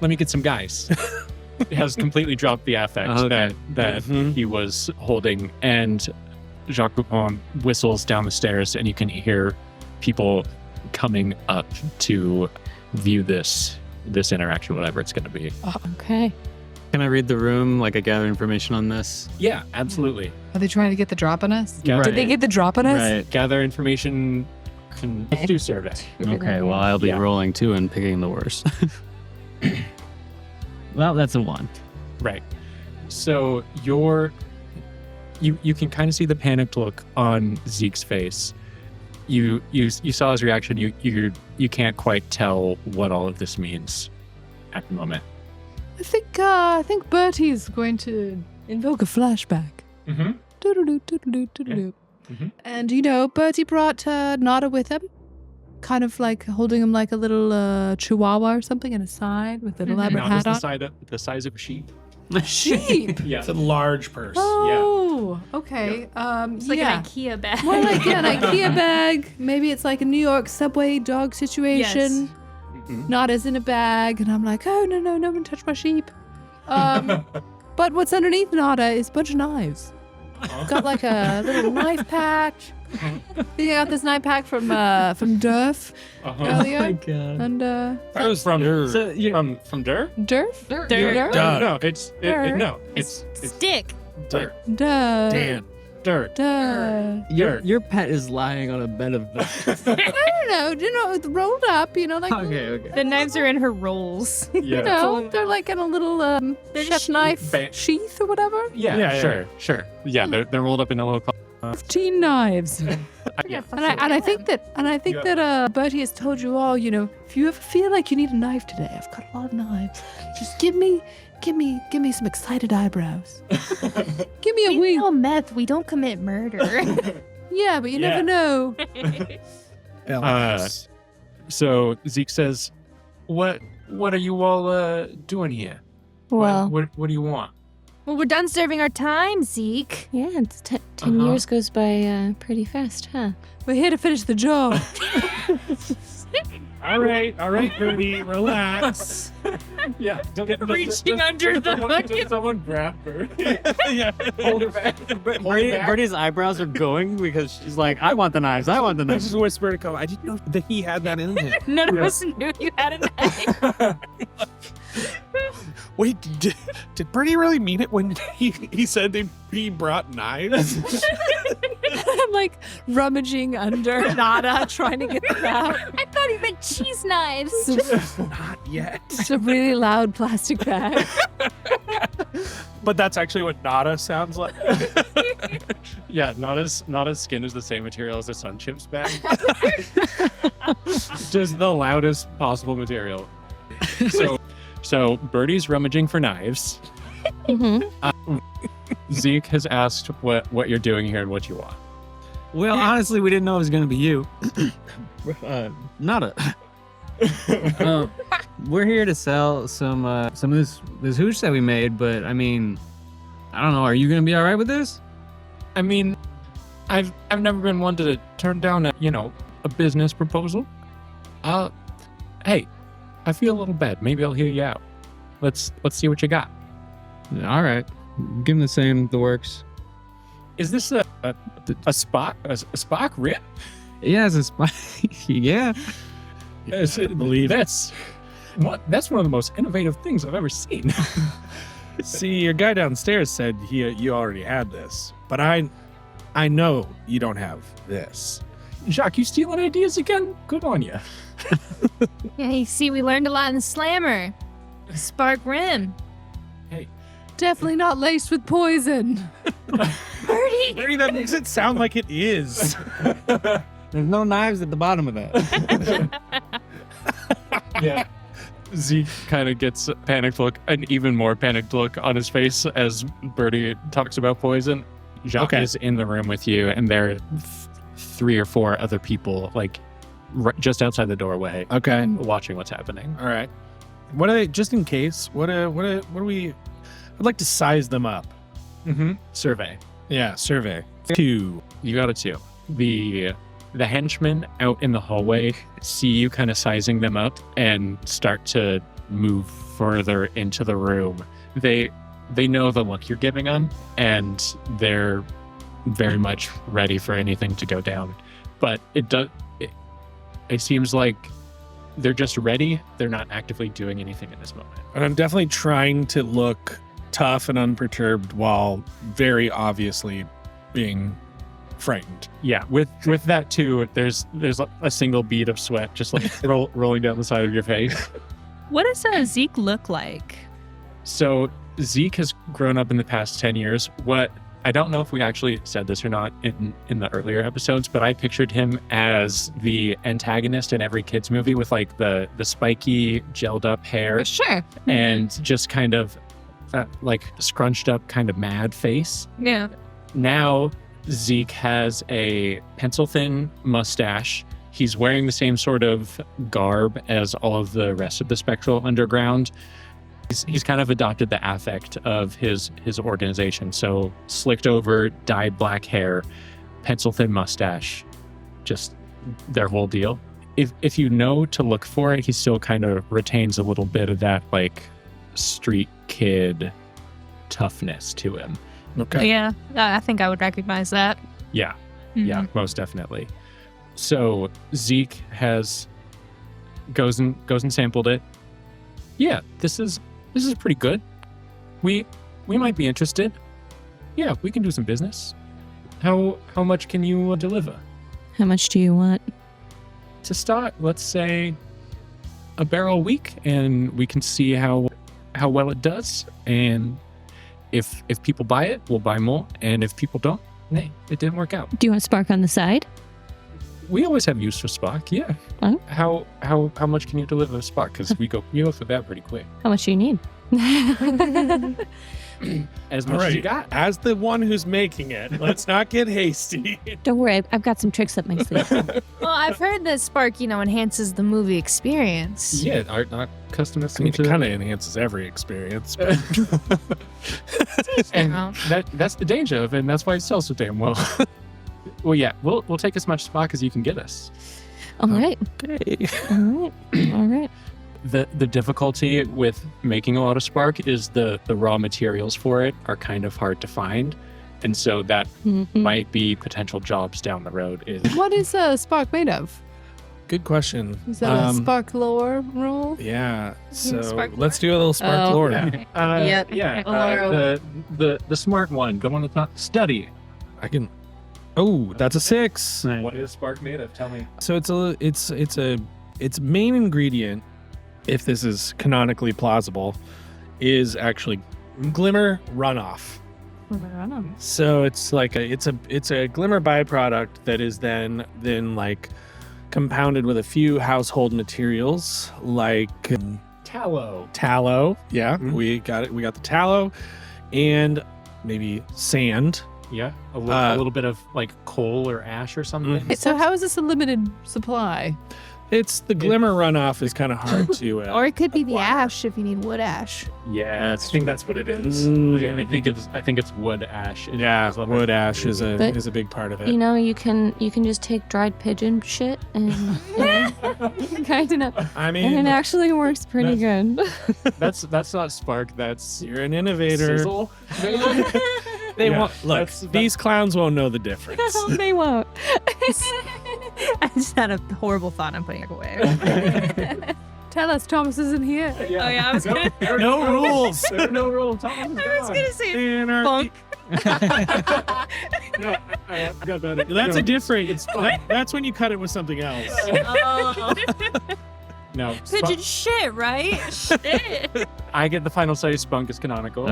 Let me get some guys." It has completely dropped the affect that he was holding, and Jacques Poupon whistles down the stairs, and you can hear people coming up to view this interaction, whatever it's going to be. Okay. Can I read the room? Like, I gather information on this? Yeah, absolutely. Are they trying to get the drop on us? Gather, Did they get the drop on us? Right. Gather information. Let's do survey. Okay, well, I'll be rolling too and picking the worst. Well, that's a 1. Right. So you can kind of see the panicked look on Zeke's face. You saw his reaction. You can't quite tell what all of this means at the moment. I think Bertie's going to invoke a flashback. Mm-hmm. Doodle-doo, doodle-doo, doodle-doo. Mm-hmm. And, Bertie brought Nada with him, kind of like holding him like a little chihuahua or something in a side with an elaborate hat on. The size of a sheep. Sheep? Yeah. It's a large purse. Oh, okay. It's like an IKEA bag. More like an IKEA bag. Maybe it's like a New York subway dog situation. Yes. Not as in a bag. And I'm like, oh, no one touch my sheep. But what's underneath Nada is a bunch of knives. Got like a little knife pack. You got this knife pack from Durf earlier. Oh my god. And That was from From Dur? Durf? Durf? No, it's Stick. Dur. Duh. Dan. Dirt. Duh. Your pet is lying on a bed of I don't know, rolled up, like Okay. The knives are in her rolls. Yeah. they're like in a little chef knife sheath or whatever. Yeah, sure. Yeah, they're rolled up in a little 15 knives. yeah. And I think that Bertie has told you all, if you ever feel like you need a knife today, I've got a lot of knives. Just give me some excited eyebrows. Give me a We wink. know meth. We don't commit murder. Yeah, but you never know. So Zeke says, "What are you all doing here?" Well, what do you want? Well, we're done serving our time, Zeke. yeah, it's 10 years goes by pretty fast, huh? We're here to finish the job. All right, Bertie, relax. Yeah, Reaching under the bucket. Someone grab Bertie. Yeah. Hold her back. Bertie's eyebrows are going because she's like, I want the knives. I want the I knives. just whispered to come. I didn't know that he had that in him. None of us knew you had a knife. Wait, did Bertie really mean it when he said he brought knives? I'm like rummaging under Nada, trying to get them out. I thought he meant cheese knives. Not yet. It's a really loud plastic bag. But that's actually what Nada sounds like. Yeah, Nada's skin is the same material as a Sun Chips bag. Just the loudest possible material. So Bertie's rummaging for knives. Mm-hmm. Zeke has asked what you're doing here and what you want. Well, honestly, we didn't know it was going to be you. Nada. We're here to sell some of this hooch that we made, but I mean, I don't know. Are you going to be all right with this? I mean, I've never been one to turn down a business proposal. Hey, I feel a little bad. Maybe I'll hear you out. Let's see what you got. All right. Give him the works. Is this a Spock rip? Yeah, it's a spy. Yeah. Yes, believe it. that's one of the most innovative things I've ever seen. See, your guy downstairs said you already had this, but I know you don't have this. Jacques, you stealing ideas again? Good on you. Yeah, you see, we learned a lot in the Slammer. Spark Rim. Definitely not laced with poison. Bertie, that makes it sound like it is. There's no knives at the bottom of that. Yeah. Zeke kind of gets a panicked look, an even more panicked look on his face as Bertie talks about poison. Jacques is in the room with you, and there are 3 or 4 other people, like just outside the doorway, Okay. watching what's happening. All right. What are they, just in case, what are we, I'd like to size them up. Mm-hmm. Survey. Yeah, survey. 2. You got a 2. The henchmen out in the hallway see you kind of sizing them up and start to move further into the room. They know the look you're giving them, and they're very much ready for anything to go down. But it seems like they're just ready. They're not actively doing anything in this moment. And I'm definitely trying to look tough and unperturbed while very obviously being frightened. Yeah, with that too, there's a single bead of sweat just like rolling down the side of your face. What does Zeke look like? So Zeke has grown up in the past 10 years. What I don't know if we actually said this or not in the earlier episodes, but I pictured him as the antagonist in every kids movie with like the spiky gelled up hair Sure. and just kind of like scrunched up kind of mad face. Yeah. Now Zeke has a pencil thin mustache. He's wearing the same sort of garb as all of the rest of the Spectral Underground. He's kind of adopted the affect of his organization. So slicked over, dyed black hair, pencil thin mustache, just their whole deal. If you know to look for it, he still kind of retains a little bit of that like street kid toughness to him. Okay. Yeah, I think I would recognize that. Yeah. Yeah, most definitely. So Zeke goes and sampled it. Yeah, this is pretty good. We might be interested. Yeah, we can do some business. How much can you deliver? How much do you want? To start, let's say a barrel a week, and we can see how well it does. And if people buy it, we'll buy more. And if people don't, hey, it didn't work out. Do you want Spark on the side? We always have use for Spock, yeah. Oh. How much can you deliver Spock? Because we go through that pretty quick. How much do you need? as much as you got. As the one who's making it, let's not get hasty. Don't worry, I've got some tricks up my sleeve. Well, I've heard that spark, enhances the movie experience. Yeah, art not custom I mean, it kind of enhances every experience. But and that's the danger of it, and that's why it sells so damn well. Well, yeah, we'll take as much spark as you can get us. All right. okay. All right. The difficulty with making a lot of spark is the raw materials for it are kind of hard to find. And so that might be potential jobs down the road. What is a spark made of? Good question. Is that a spark lore roll? Yeah. So Spark let's do a little spark lore. Yeah. The smart one, the one that's not study. I can. Oh, that's a 6. What is spark made of? Tell me. So its main ingredient, if this is canonically plausible, is actually glimmer runoff. So it's like it's a glimmer byproduct that is then like compounded with a few household materials like tallow. Yeah, we got it. We got the tallow and maybe sand. Yeah, a little bit of like coal or ash or something. So how is this a limited supply? It's the glimmer runoff is kind of hard to. Or it could be the ash if you need wood ash. Yeah, I think that's what it is. I think it's wood ash. Yeah, wood ash is a big part of it. You can just take dried pigeon shit and kind of. I mean, And it actually works pretty good. That's not spark. That's you're an innovator. sizzle. They won't look. These clowns won't know the difference. They won't. I just had a horrible thought. I'm putting it away. Tell us, Thomas isn't here. Oh yeah, I was gonna. No rules. There are no rules. I I was gonna say funk. That's a different. That's when you cut it with something else. Oh. No. Pigeon shit, right? Shit. I get the final say. Spunk is canonical.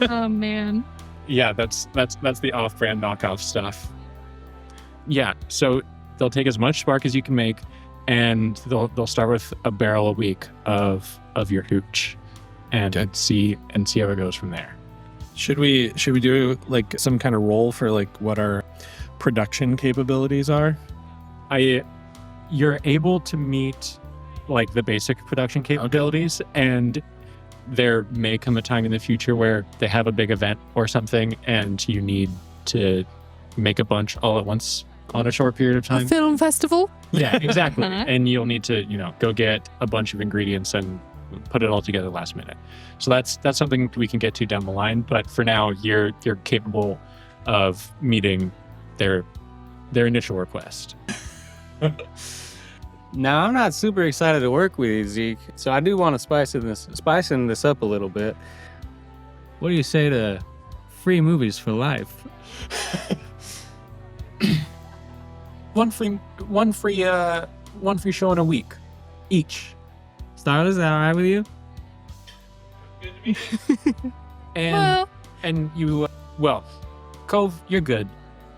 Oh man. Yeah, that's the off-brand knockoff stuff. Yeah, so they'll take as much spark as you can make, and they'll start with a barrel a week of your hooch, and see how it goes from there. Should we do like some kind of roll for like what our production capabilities are? You're able to meet like the basic production capabilities, and there may come a time in the future where they have a big event or something, and you need to make a bunch all at once on a short period of A time. film festival? Yeah, exactly. And you'll need to, go get a bunch of ingredients and put it all together last minute. So that's something we can get to down the line. But for now, you're capable of meeting their initial request. Now, I'm not super excited to work with you, Zeke. So I do want to spicing this up a little bit. What do you say to free movies for life? One free show in a week, each. Starlet, is that all right with you? And you, Cove, you're good.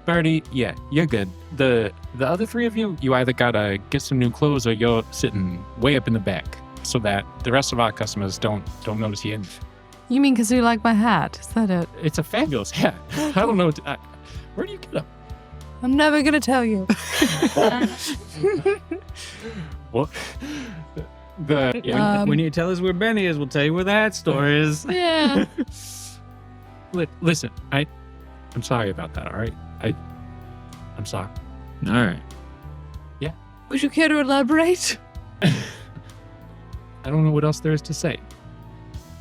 Bertie, yeah, you're good. The other three of you either gotta get some new clothes or you're sitting way up in the back so that the rest of our customers don't notice you. You mean because you like my hat? Is that it? It's a fabulous hat. I don't know. Where do you get them? I'm never going to tell you. What? When you tell us where Benny is, we'll tell you where the hat store is. Yeah. Listen, I'm sorry about that, all right? I'm sorry. All right. Yeah. Would you care to elaborate? I don't know what else there is to say.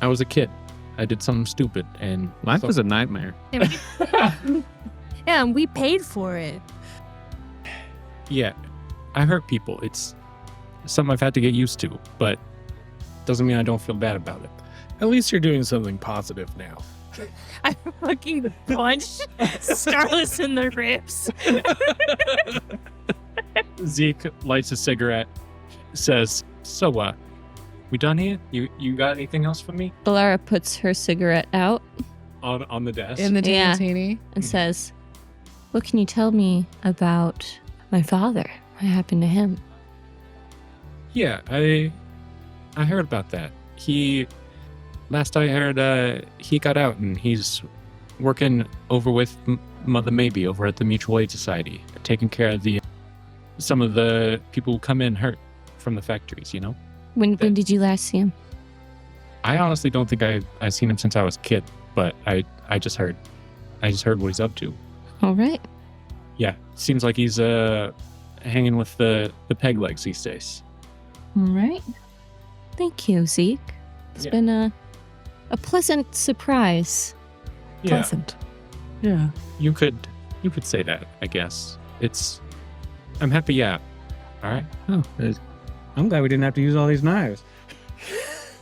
I was a kid. I did something stupid, and Life was a nightmare. Yeah, and we paid for it. Yeah, I hurt people. It's something I've had to get used to, but doesn't mean I don't feel bad about it. At least you're doing something positive now. I fucking punched Starless in the ribs. Zeke lights a cigarette, says, "So, we done here? You got anything else for me?" Balara puts her cigarette out On the desk. In the Yeah. teeny. and says, "What can you tell me about my father? What happened to him?" Yeah, I heard about that. He last I heard, he got out and he's working over with Mother Maybe over at the Mutual Aid Society, taking care of some of the people who come in hurt from the factories, you know? When did you last see him? I honestly don't think I've seen him since I was a kid, but I just heard what he's up to. All right. Yeah, seems like he's hanging with the peg legs these days. All right. Thank you, Zeke. It's Yeah. been a pleasant surprise. Pleasant. Yeah. You could say that, I guess. I'm happy, yeah. All right. Oh, I'm glad we didn't have to use all these knives.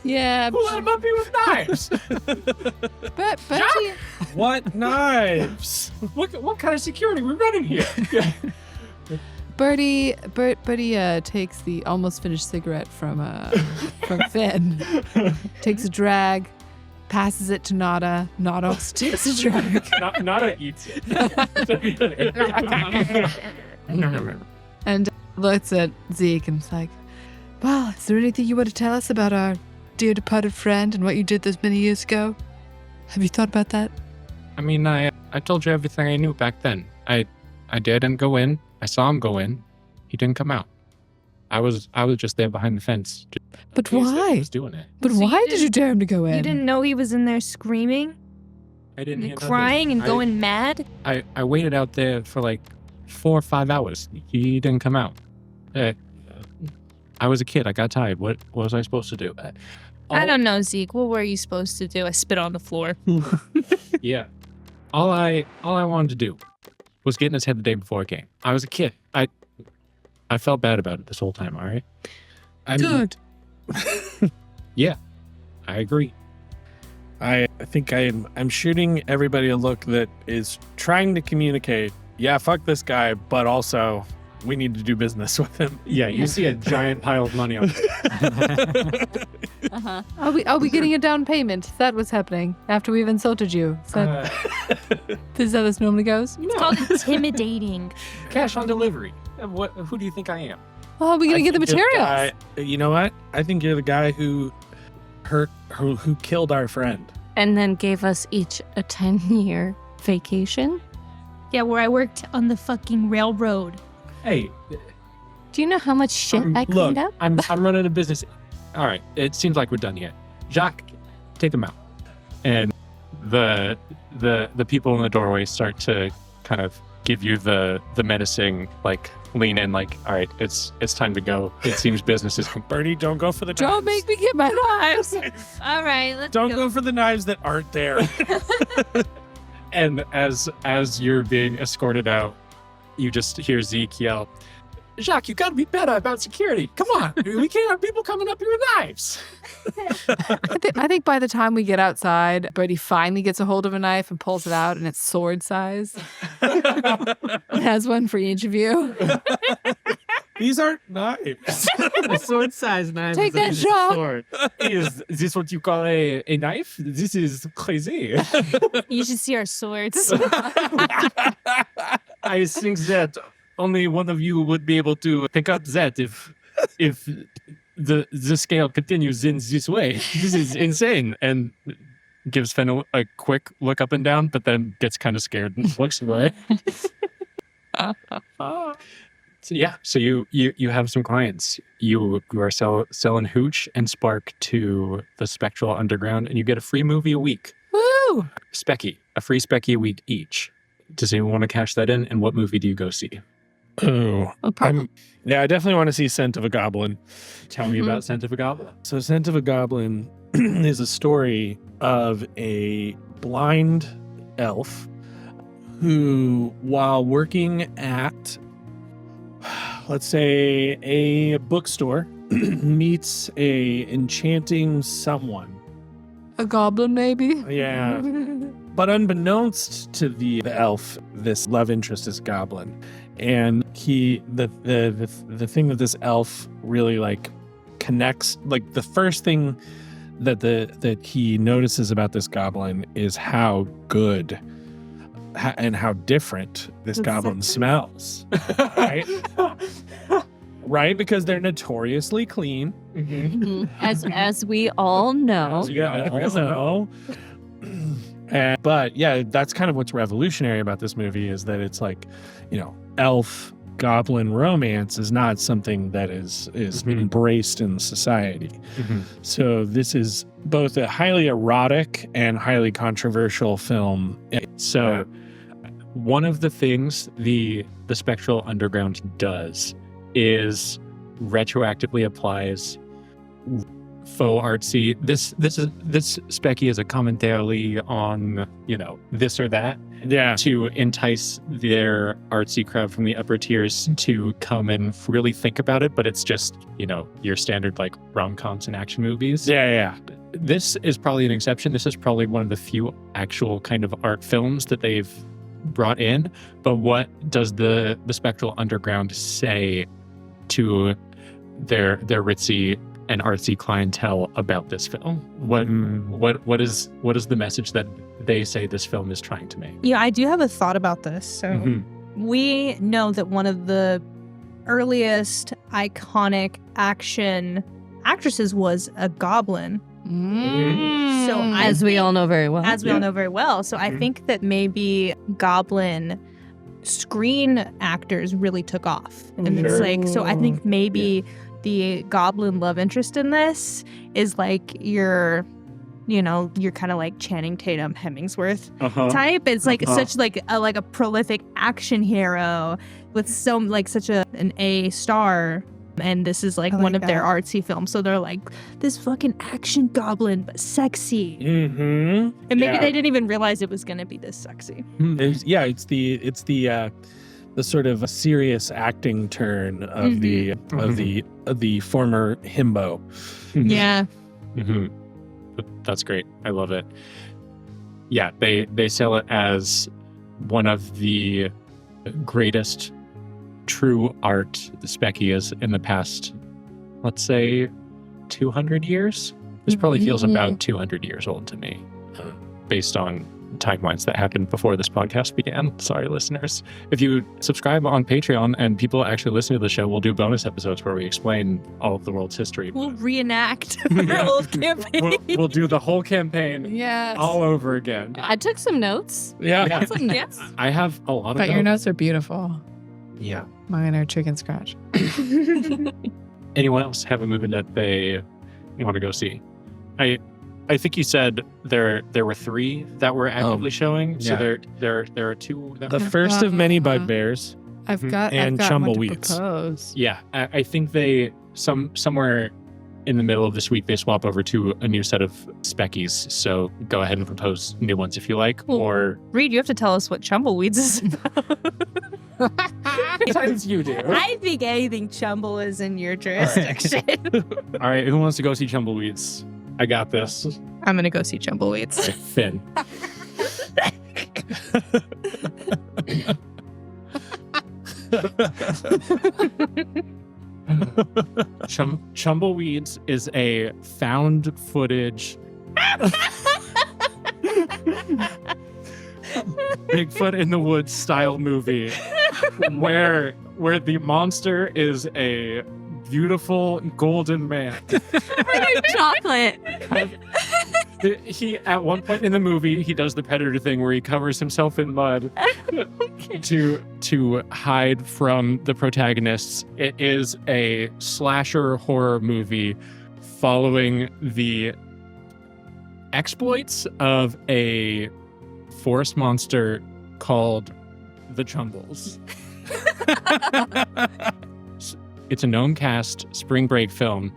Yeah. Who let him up here with knives? But Bertie, What knives? what kind of security we're running here? Bertie takes the almost finished cigarette from Finn, takes a drag, passes it to Nada. Nada also takes a drag, Nada eats it. and looks at Zeke and is like, "Well, is there anything you want to tell us about our dear departed friend and what you did those many years ago? Have you thought about that?" I mean, I told you everything I knew back then. I didn't go in. I saw him go in. He didn't come out. I was just there behind the fence. But He said he why? was doing it. But So you why did you dare him to go in? You didn't know he was in there screaming I didn't hear and nothing. crying and going mad? I waited out there for like 4 or 5 hours. He didn't come out. I was a kid. I got tired. What was I supposed to do? I don't know, Zeke. What were you supposed to do? I spit on the floor. Yeah. All I wanted to do was get in his head the day before I came. I was a kid. I felt bad about it this whole time, all right? Good. Yeah, I agree. I think I'm shooting everybody a look that is trying to communicate, yeah, fuck this guy, but also we need to do business with him. Yeah, you see a giant pile of money on Uh-huh. Are we getting a down payment? Is that what's happening after we've insulted you? Is that, this is how this normally goes? It's called intimidating. cash on delivery. Who do you think I am? Oh, are we going to get the I think you're materials? guy- you know what? I think you're the guy who killed our friend. And then gave us each a 10-year vacation. Yeah, where I worked on the fucking railroad. Hey, Do you know how much shit I look, cleaned up? I'm running a business. All right, it seems like we're done here. Jacques, take him out. And the people in the doorway start to kind of give you the menacing, like, lean in, like, all right, it's time to go. It seems business is Bertie, don't go for the Don't knives. make me get my knives. All right, let's Don't go for the knives that aren't there. And as you're being escorted out, you just hear Zeke yell, Jacques, you gotta be better about security. Come on. We can't have people coming up here with knives. I think by the time we get outside, Bertie finally gets a hold of a knife and pulls it out, and it's sword size. It has one for each of you. These aren't knives. Sword size knife. Take that, Jacques. Is this what you call a knife? This is crazy. You should see our swords. I think that only one of you would be able to pick up that if the scale continues in this way. This is insane. And gives Finn a quick look up and down, but then gets kind of scared and looks away. So yeah, so you have some clients. You are selling Hooch and Spark to the Spectral Underground, and you get a free movie a week. Woo! A free Specky a week each. Does anyone want to cash that in? And what movie do you go see? Oh, I definitely want to see Scent of a Goblin. Tell me about Scent of a Goblin. So Scent of a Goblin is a story of a blind elf who, while working at, let's say, a bookstore, meets a enchanting someone. A goblin, maybe? Yeah. But unbeknownst to the elf, this love interest is a goblin. And the thing that this elf really like connects, like the first thing that he notices about this goblin is how good and how different this goblin smells. Right? right? Because they're notoriously clean. As we all know. Yeah, I know. But yeah, that's kind of what's revolutionary about this movie is that it's like, elf goblin romance is not something that is embraced in society. So this is both a highly erotic and highly controversial film. So one of the things the Spectral Underground does is retroactively applies faux artsy. This specky is a commentary on, this or that. Yeah. To entice their artsy crowd from the upper tiers to come and really think about it, but it's just, your standard like rom-coms and action movies. Yeah. This is probably an exception. This is probably one of the few actual kind of art films that they've brought in. But what does the Spectral Underground say to their ritzy and artsy clientele about this film? What is the message that they say this film is trying to make? Yeah, I do have a thought about this. So we know that one of the earliest iconic action actresses was a goblin. So as we all know very well. All know very well. So I think that maybe goblin screen actors really took off. And it's like, so I think maybe the goblin love interest in this is like your kind of like Channing Tatum Hemmingsworth type. It's like such like a prolific action hero with such an A star. And this is like one of their artsy films. So they're like, this fucking action goblin, but sexy. And maybe they didn't even realize it was going to be this sexy. It's the sort of serious acting turn of the former himbo. Yeah. That's great. I love it. Yeah, they sell it as one of the greatest true art the specky is in the past, let's say, 200 years. This probably feels about 200 years old to me, based on timelines that happened before this podcast began. Sorry, listeners. If you subscribe on Patreon and people actually listen to the show, we'll do bonus episodes where we explain all of the world's history. We'll reenact our whole campaign. We'll do the whole campaign all over again. I took some notes. Yeah. Some notes. I have a lot of But your notes are beautiful. Yeah. Mine are chicken scratch. Anyone else have a movie that they want to go see? I think you said there were 3 that were actively showing. So there are 2. The first of many bugbears. I've got and one to Chumbleweeds. propose. Yeah, I think they somewhere in the middle of this week they swap over to a new set of speckies. So go ahead and propose new ones if you like. Or Reed, you have to tell us what Chumbleweeds is about. sometimes you do. I think anything Chumble is in your jurisdiction. All right, who wants to go see Chumbleweeds? I got this. I'm gonna go see Chumbleweeds. Finn. Chumbleweeds is a found footage Bigfoot in the Woods style movie where the monster is a beautiful golden man. Chocolate. He at one point in the movie he does the Predator thing where he covers himself in mud to hide from the protagonists. It is a slasher horror movie following the exploits of a forest monster called the Chumbles. It's a known cast spring break film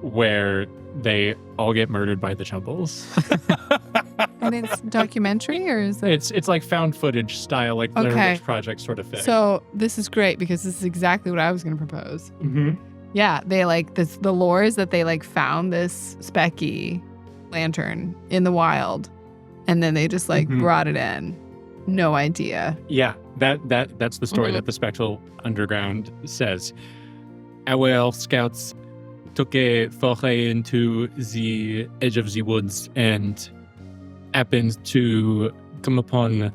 where they all get murdered by the Chumbles. And it's documentary, or is it? It's like found footage style, like Blair Witch Project sort of thing. So this is great because this is exactly what I was going to propose. Mm-hmm. Yeah, they like this. The lore is that they like found this specky lantern in the wild, and then they just like brought it in. No idea. Yeah, that's the story that the Spectral Underground says. Our scouts took a foray into the edge of the woods and happened to come upon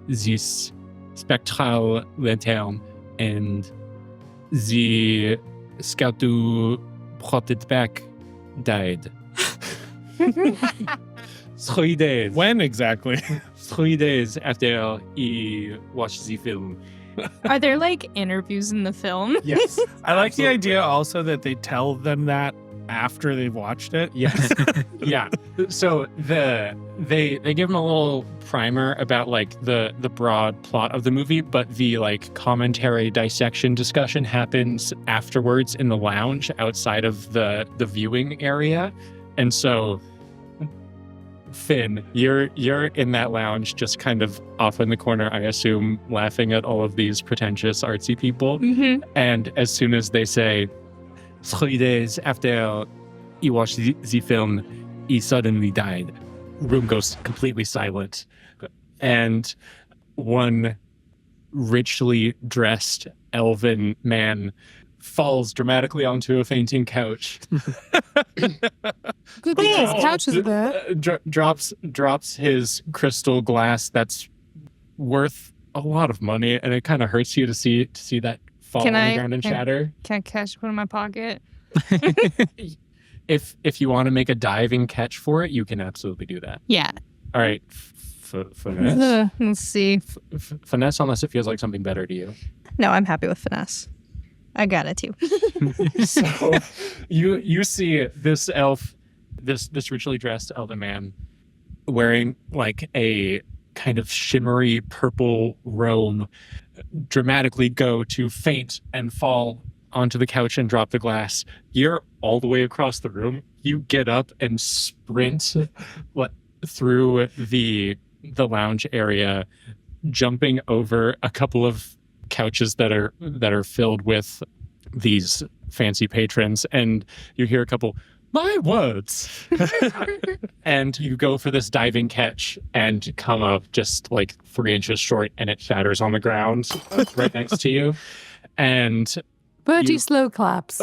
this spectral lantern, and the scout who brought it back died. 3 days. When exactly? 3 days after he watched the film. Are there like interviews in the film? Yes. I like the idea also that they tell them that after they've watched it. Yes. Yeah. So they give them a little primer about like the broad plot of the movie, but the like commentary dissection discussion happens afterwards in the lounge outside of the viewing area. And so Finn, you're in that lounge just kind of off in the corner, I assume, laughing at all of these pretentious artsy people. Mm-hmm. And as soon as they say 3 days after he watched the film, he suddenly died, room goes completely silent. And one richly dressed elven man falls dramatically onto a fainting couch. Good thing his couch is there. Drops his crystal glass that's worth a lot of money, and it kind of hurts you to see that fall on the ground and shatter. Can I catch it in my pocket? If you want to make a diving catch for it, you can absolutely do that. Yeah. All right, finesse. Let's see. Finesse, unless it feels like something better to you. No, I'm happy with finesse. I got it too. So you see this elf, this richly dressed elven man, wearing like a kind of shimmery purple robe, dramatically go to faint and fall onto the couch and drop the glass. You're all the way across the room. You get up and sprint through the lounge area, jumping over a couple of couches that are filled with these fancy patrons, and you hear a couple, my words. And you go for this diving catch and come up just like 3 inches short, and it shatters on the ground right next to you. And Bertie slow claps.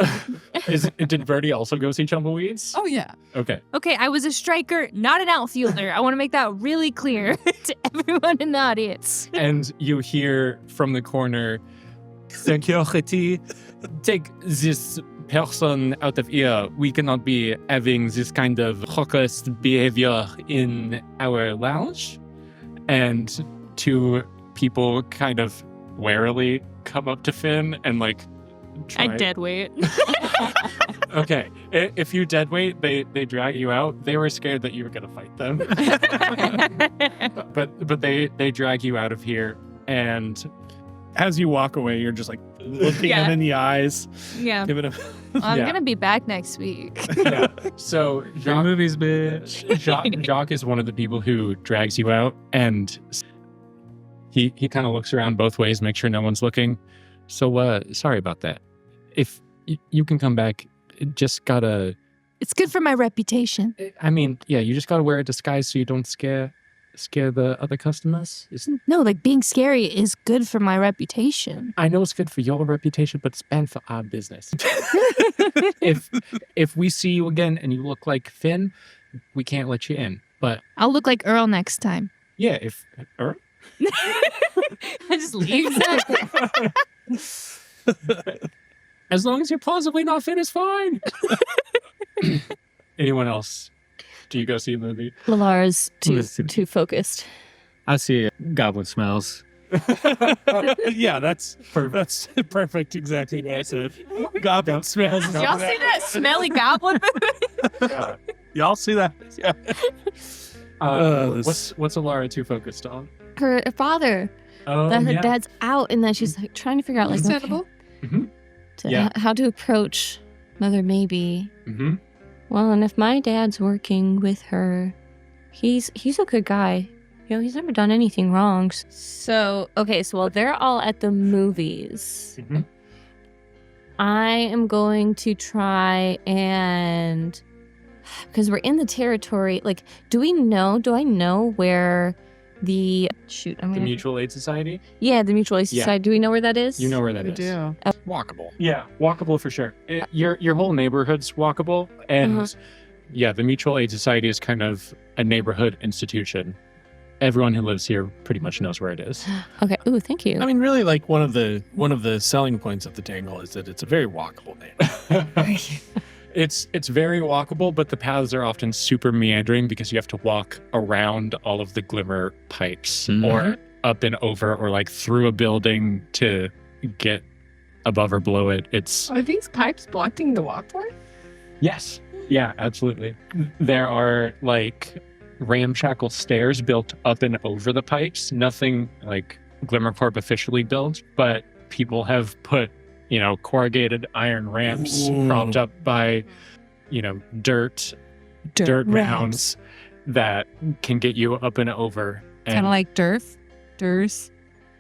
did Bertie also go see Tumbleweeds? Oh, yeah. Okay. Okay, I was a striker, not an outfielder. I want to make that really clear to everyone in the audience. And you hear from the corner, security, take this person out of here. We cannot be having this kind of raucous behavior in our lounge. And 2 people kind of warily come up to Finn and like try. I dead weight. Okay, if you dead weight, they drag you out. They were scared that you were gonna fight them. but they drag you out of here, and As you walk away, you're just like looking Yeah. him in the eyes. Yeah. Giving him I'm Yeah. going to be back next week. yeah. So Good Jacques, movies, bitch. Jacques is one of the people who drags you out, and he kind of looks around both ways, make sure no one's looking. So sorry about that. If you can come back, just gotta. It's good for my reputation. I mean, yeah, you just gotta wear a disguise so you don't scare the other customers. No, like being scary is good for my reputation. I know it's good for your reputation, but it's bad for our business. if we see you again and you look like Finn, we can't let you in. But I'll look like Earl next time. yeah, if I just leave. as long as you're plausibly not Finn, is fine. Anyone else? Do you go see a movie? Lalara's Listen. too focused. I see goblin smells. yeah, that's perfect. Exactly what I said. Goblin smells. Y'all see that smelly goblin movie? Y'all see that? Yeah. What's Alara too focused on? Her father, Oh, that her yeah. dad's out, and that she's like trying to figure out like Understandable. Yeah. how to approach Mother Maybe. Mm-hmm. Well, and if my dad's working with her, he's a good guy. You know, he's never done anything wrong. So, okay, so while they're all at the movies, Mhm. I am going to try and, because we're in the territory, like, do I know where the, The Mutual Aid Society? Yeah, the Mutual Aid Yeah. Society. Do we know where that is? You know where that We is. do. Walkable. Yeah, walkable for sure. Your whole neighborhood's walkable, and Uh-huh. yeah, the Mutual Aid Society is kind of a neighborhood institution. everyone who lives here pretty much knows where it is. Okay. Ooh, thank you. I mean, really, like one of the selling points of the Tangle is that it's a very walkable name. It's very walkable, but the paths are often super meandering because you have to walk around all of the Glimmer pipes or up and over or like through a building to get above or below it. Are these pipes blocking the walkway? Yes. Yeah, absolutely. There are like ramshackle stairs built up and over the pipes. Nothing like Glimmer Corp officially built, but people have put, corrugated iron ramps propped up by, dirt mounds that can get you up and over. Kind of like Durf. Durs.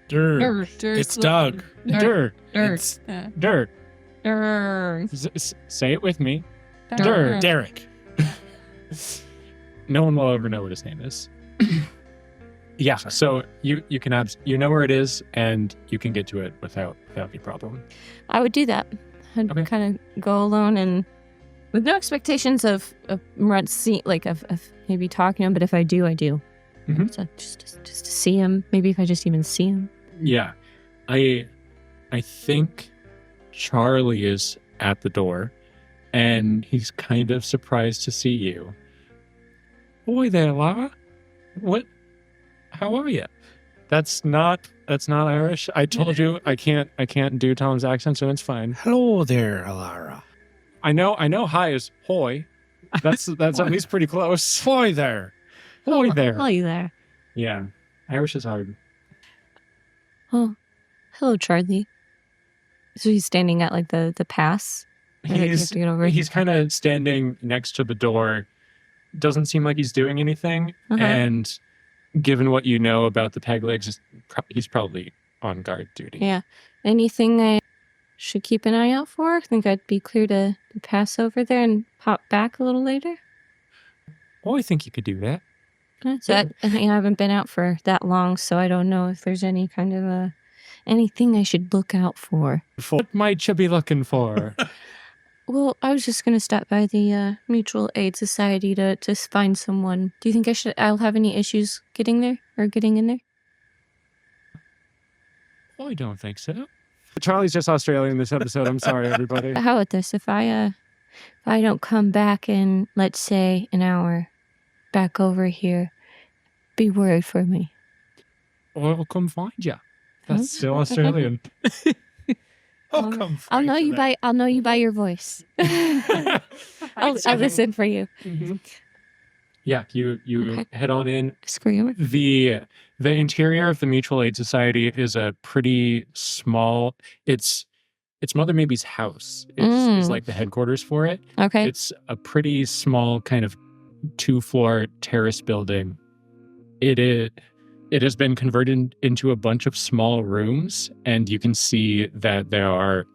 Dirt. It's Doug. Dirt. It's Dirt. Durs. Say it with me. Dirt. Derek. No one will ever know what his name is. Yeah, so you can you know where it is, and you can get to it without any problem. I would do that. I'd Okay. kind of go alone and with no expectations of maybe talking to him, but if I do, I do. Mhm. So just to see him, maybe if I just even see him. Yeah, I think Charlie is at the door, and he's kind of surprised to see you. Boy there, Lara. What? How are you? That's not Irish. I told you I can't do Tom's accent, so it's fine. Hello there, Alara. I know. Hi is hoy. That's at least pretty close. Boy there. Hoy there. Hi there. Yeah, Irish is hard. Oh, hello, Charlie. So he's standing at like the pass. Like, you have to get over. He's kind of standing next to the door. Doesn't seem like he's doing anything, and given what you know about the peg legs, he's probably on guard duty. Yeah. Anything I should keep an eye out for? I think I'd be clear to pass over there and pop back a little later. Oh, I think you could do that. So I haven't been out for that long, so I don't know if there's any kind of anything I should look out for. What might you be looking for? Well, I was just gonna stop by the Mutual Aid Society to find someone. Do you think I'll have any issues getting there or getting in there? I don't think so. Charlie's just Australian this episode. I'm sorry, everybody. How about this? If I don't come back in, let's say, an hour, back over here, be worried for me. I'll come find you. That's still Australian. I'll know you by your voice. I'll listen for you. Mm-hmm. Yeah, you head on in. Scream. The interior of the Mutual Aid Society is a pretty small. It's Mother Maybe's house. Is like the headquarters for it. Okay. It's a pretty small kind of 2-floor terrace building. It has been converted into a bunch of small rooms, and you can see that there are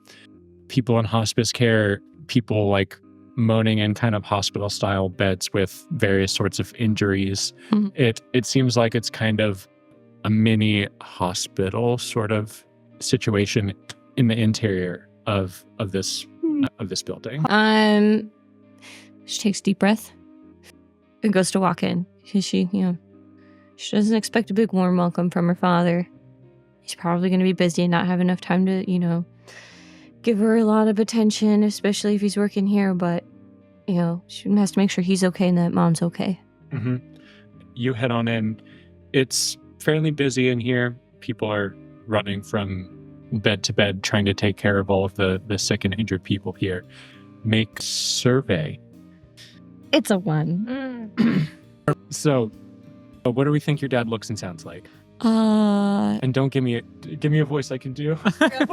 people in hospice care, people like moaning in kind of hospital-style beds with various sorts of injuries. Mhm. It seems like it's kind of a mini hospital sort of situation in the interior of this building. She takes a deep breath and goes to walk in because she doesn't expect a big warm welcome from her father. He's probably going to be busy and not have enough time to, give her a lot of attention, especially if he's working here. But, she has to make sure he's okay and that mom's okay. Mm-hmm. You head on in. It's fairly busy in here. People are running from bed to bed, trying to take care of all of the sick and injured people here. Make survey. It's a 1. So, what do we think your dad looks and sounds like? And don't give me a voice I can do.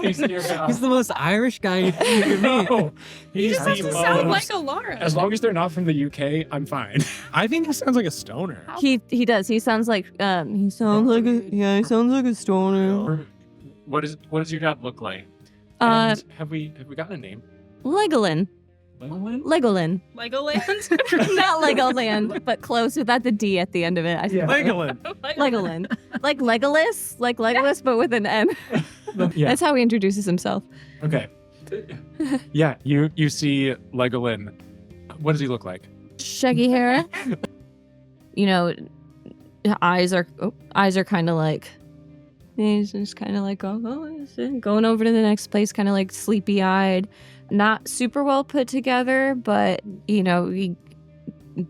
He's the most Irish guy you can meet. No, he's He doesn't the sound most- like a Lara. As long as they're not from the UK, I'm fine. I think he sounds like a stoner. He does. He sounds like he sounds like a stoner. What does your dad look like? Uh, And have we got a name? Legoland. Legoland? Legoland. Legoland. Not Legoland, but close without the D at the end of it. Legoland. Legoland. Like Legolas, but with an N. Yeah. That's how he introduces himself. Okay. Yeah, you see Legoland. What does he look like? Shaggy hair. eyes are kind of like, he's just kind of like, going over to the next place, kind of like sleepy eyed, not super well put together, but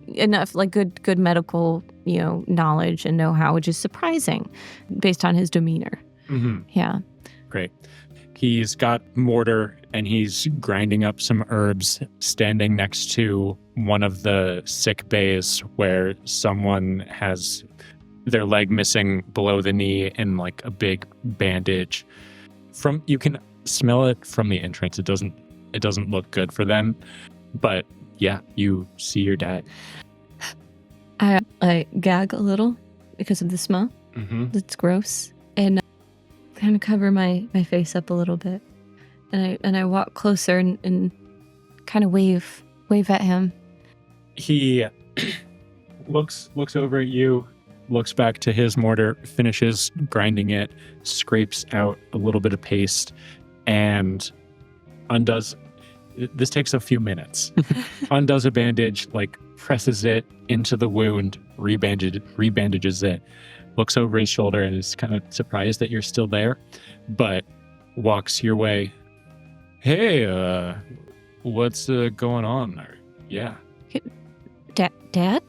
enough like good medical knowledge and know-how, which is surprising based on his demeanor. Mm-hmm. Yeah. Great. He's got mortar and he's grinding up some herbs, standing next to one of the sick bays where someone has their leg missing below the knee and like a big bandage. You can smell it from the entrance. It doesn't look good for them, but yeah, you see your dad. I gag a little because of the smell. Mm-hmm. It's gross, and kind of cover my face up a little bit, and I walk closer and kind of wave at him. He looks over at you, looks back to his mortar, finishes grinding it, scrapes out a little bit of paste, and undoes. This takes a few minutes. Undoes a bandage, like presses it into the wound, rebandages it, looks over his shoulder and is kind of surprised that you're still there, but walks your way. Hey, what's going on there? Yeah. Dad?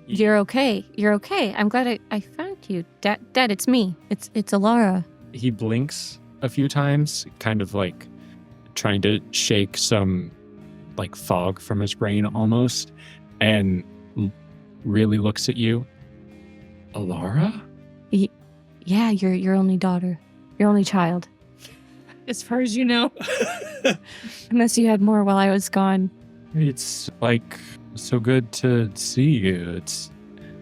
You're okay. You're okay. I'm glad I found you. Dad, it's me. It's Alara. He blinks a few times, kind of like trying to shake some like fog from his brain almost, and really looks at you. Alara? Yeah, your only daughter. Your only child. As far as you know. Unless you had more while I was gone. It's like so good to see you.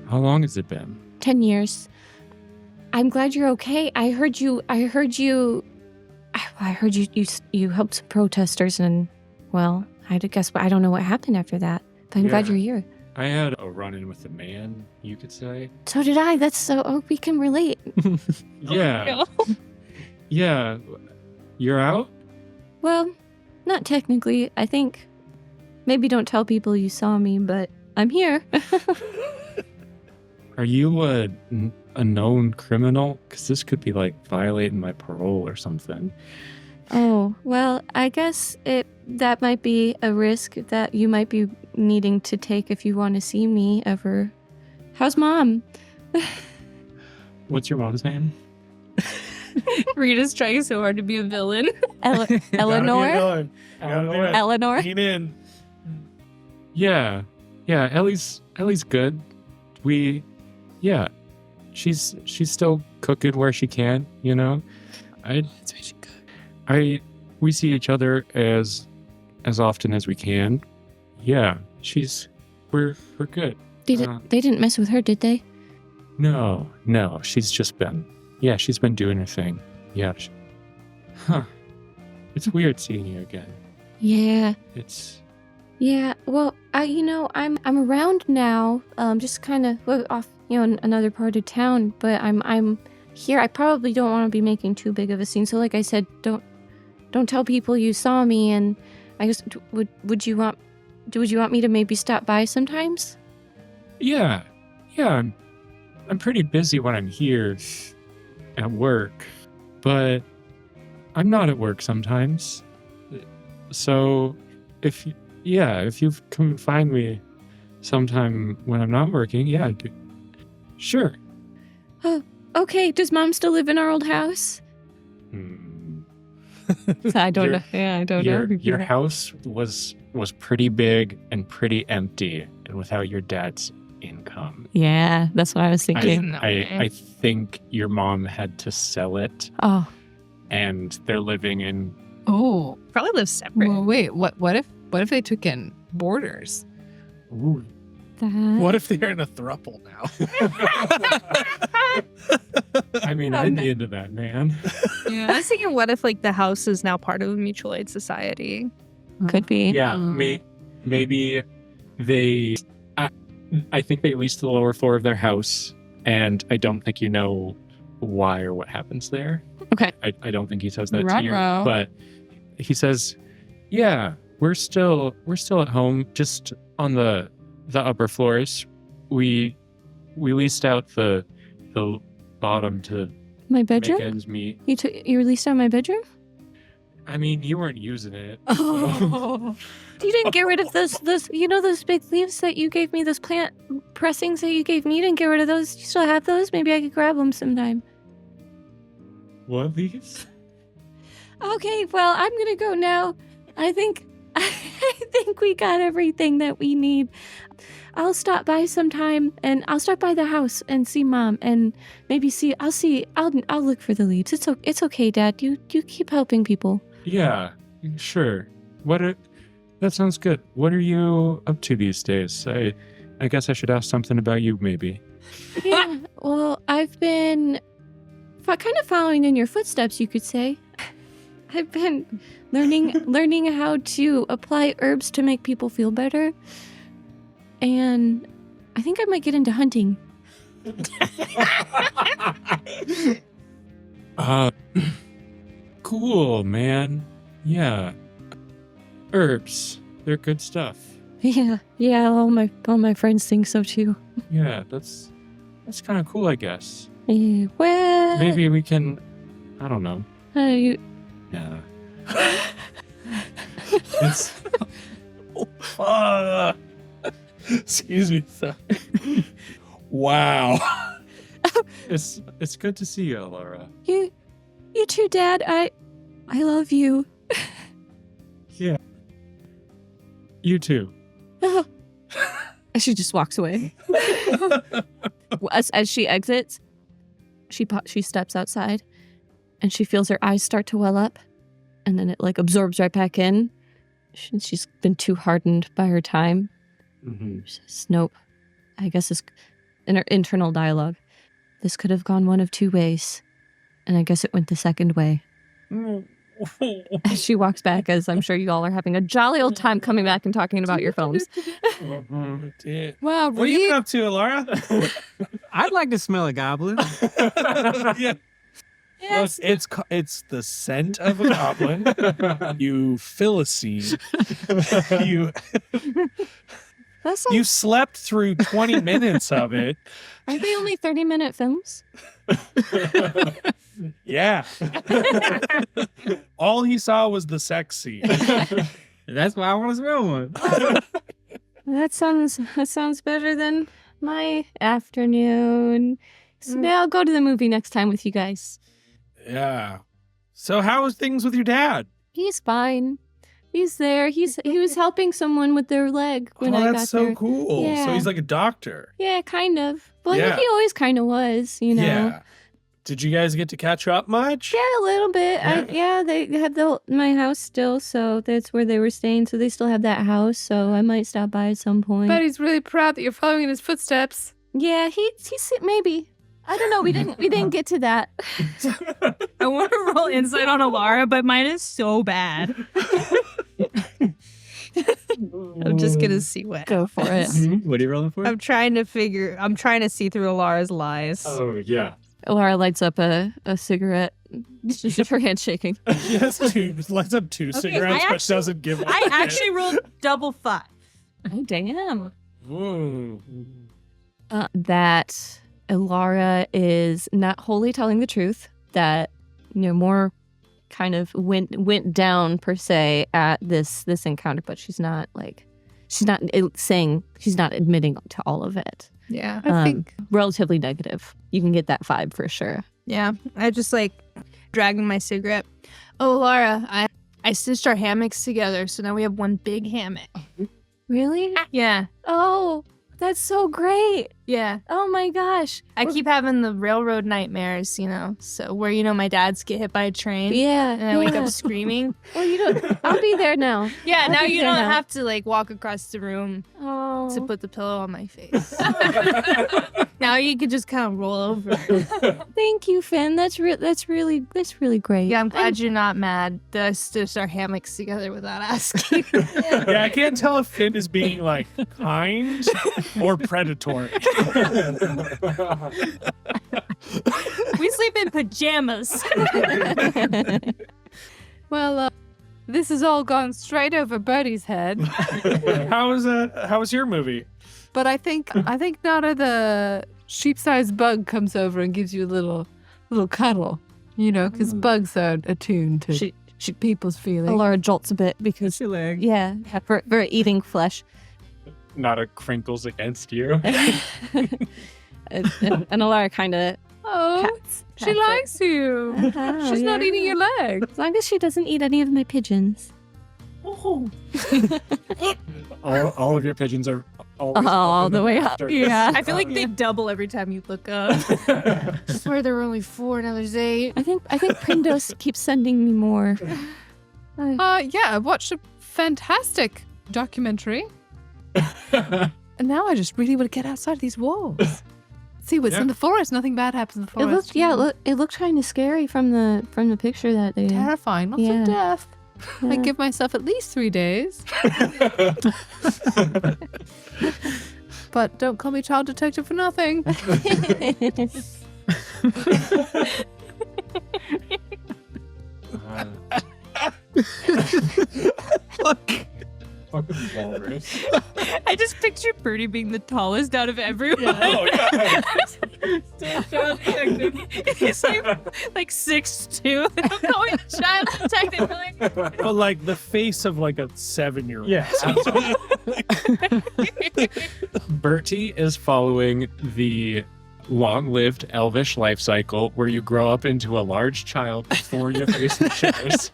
How long has it been? 10 years. I'm glad you're okay. I heard you helped some protesters and, well, I guess I don't know what happened after that, but I'm glad you're here. I had a run-in with a man, you could say. So did I. That's so, we can relate. Yeah. Yeah. You're out? Well, not technically. I think maybe don't tell people you saw me, but I'm here. Are you a known criminal? Because this could be like violating my parole or something. Oh, well, I guess that might be a risk that you might be needing to take if you want to see me ever. How's Mom? What's your mom's name? Rita's trying so hard to be a villain. Eleanor? Eleanor? Lean in. Yeah, Ellie's good. She's still cooking where she can, we see each other as often as we can. Yeah, we're good. They didn't mess with her, did they? No, she's been doing her thing. Yeah. It's weird seeing you again. Yeah. Yeah, well, I'm around now, just kind of off, in another part of town, but I'm here. I probably don't want to be making too big of a scene. So like I said, don't tell people you saw me, and I guess would you want me to maybe stop by sometimes? Yeah. I'm pretty busy when I'm here at work, but I'm not at work sometimes. So if you come find me sometime when I'm not working, sure. Oh, okay. Does Mom still live in our old house? I don't know. Yeah, I don't know. Your house was pretty big and pretty empty, and without your dad's income. Yeah, that's what I was thinking. I think your mom had to sell it. Oh. And they're living in. Oh, Probably live separate. well, wait. What if they took in boarders? Ooh. What if they're in a throuple now? I mean, I'd be into that, man. I was thinking, what if the house is now part of a mutual aid society? Could be. Yeah, maybe they. I think they leased the lower floor of their house, and I don't think you know why or what happens there. Okay. I don't think he says that to you, Ruh-roh. but he says, "Yeah, we're still at home, just on the upper floors. We we leased out the bottom to My make bedroom? ends meet. You released out my bedroom? I mean, you weren't using it. Oh. You didn't get rid of those those big leaves that you gave me, those plant pressings that you gave me. You didn't get rid of those. You still have those? Maybe I could grab them sometime. What these? Okay, well, I'm gonna go now. I think we got everything that we need. I'll stop by sometime, and I'll stop by the house and see Mom, and maybe I'll look for the leaves. It's okay, Dad. You keep helping people. Yeah, sure. That sounds good. What are you up to these days? I guess I should ask something about you, maybe. Yeah, well, I've been kind of following in your footsteps, you could say. I've been learning how to apply herbs to make people feel better. And I think I might get into hunting. Cool, man. Yeah. Herbs. They're good stuff. Yeah, all my friends think so too. Yeah, that's kind of cool, I guess. Well, Maybe we can, I don't know. You, Yeah. It's. Excuse me. Wow. It's good to see you, Laura. you too, Dad. I love you. Yeah. You too. She just walks away. As she exits, she steps outside, and she feels her eyes start to well up, and then it like absorbs right back in. She's been too hardened by her time. Mm-hmm. She says, nope. I guess it's in her internal dialogue. This could have gone one of two ways, and I guess it went the second way. As she walks back, as I'm sure you all are having a jolly old time coming back and talking about your phones. Wow, What are you Reed. up to, Laura? I'd like to smell a goblin. Yeah. Yes. It's the scent of a goblin. You Philistine. That sounds, You slept through 20 minutes of it. are they only 30-minute films? Yeah. All he saw was the sex scene. That's why I want to smell one. That sounds better than my afternoon. So now I'll go to the movie next time with you guys. Yeah. So how was things with your dad? He's fine. He's there. He was helping someone with their leg when I got That's so there. cool. Yeah. So he's like a doctor. Yeah, kind of. Well, Yeah. he always kind of was, you know. Yeah. Did you guys get to catch up much? Yeah, a little bit. Yeah. They have my house still, so that's where they were staying. So they still have that house. So I might stop by at some point. But he's really proud that you're following in his footsteps. Yeah, he's maybe. I don't know. We didn't get to that. I want to roll insight on Alara, but mine is so bad. I'm just gonna see what. Go for it. What are you rolling for? I'm trying to see through Alara's lies. Oh, yeah. Laura lights up a cigarette. Just her hand shaking. Yes, lights up two cigarettes, but doesn't give one. I actually rolled double 5. Oh damn. Whoa. That Laura is not wholly telling the truth. That more kind of went down per se at this encounter, but she's not admitting to all of it. Yeah. I think Relatively negative. You can get that vibe for sure. Yeah. I just dragging my cigarette. Oh, Laura, I stitched our hammocks together, so now we have one big hammock. Really? Yeah. Oh, that's so great. Yeah. Oh my gosh. I keep having the railroad nightmares, so where, my dads get hit by a train. Yeah. And I wake up screaming. Well, you don't. I'll be there now. Yeah, I'll now be you there don't now. have to walk across the room Oh. to put the pillow on my face. Now you could just kind of roll over. Thank you, Finn. That's really great. Yeah, I'm glad you're not mad that I stitched our hammocks together without asking. Yeah, I can't tell if Finn is being kind or predatory. We sleep in pajamas. well, this has all gone straight over Bertie's head. How was your movie? But I think none of the sheep-sized bug comes over and gives you a little cuddle, because bugs are attuned to people's feelings. Alara jolts a bit because, leg. yeah, for eating flesh. Not a crinkles against you. And Alara kind of pats She it. likes you. Oh, She's not yeah. eating your leg. As long as she doesn't eat any of my pigeons. all of your pigeons are always All the way up. after- Yeah. I feel like they double every time you look up. I swear there were only 4, now there's 8. I think Prindos keeps sending me more. Yeah, I watched a fantastic documentary. And now I just really want to get outside these walls. See what's in the forest. Nothing bad happens in the forest. It looked kind of scary from the picture that they. Terrifying. Lots Yeah. of death. Yeah. I give myself at least 3 days. But don't call me child detective for nothing. Fucking walrus. I just picture Bertie being the tallest out of everyone. Oh, God. Still child detective. He's like 6'2". I'm going child detective. But like the face of like a 7-year-old. Yes. Bertie is following the long-lived elvish life cycle where you grow up into a large child before you face the shadows.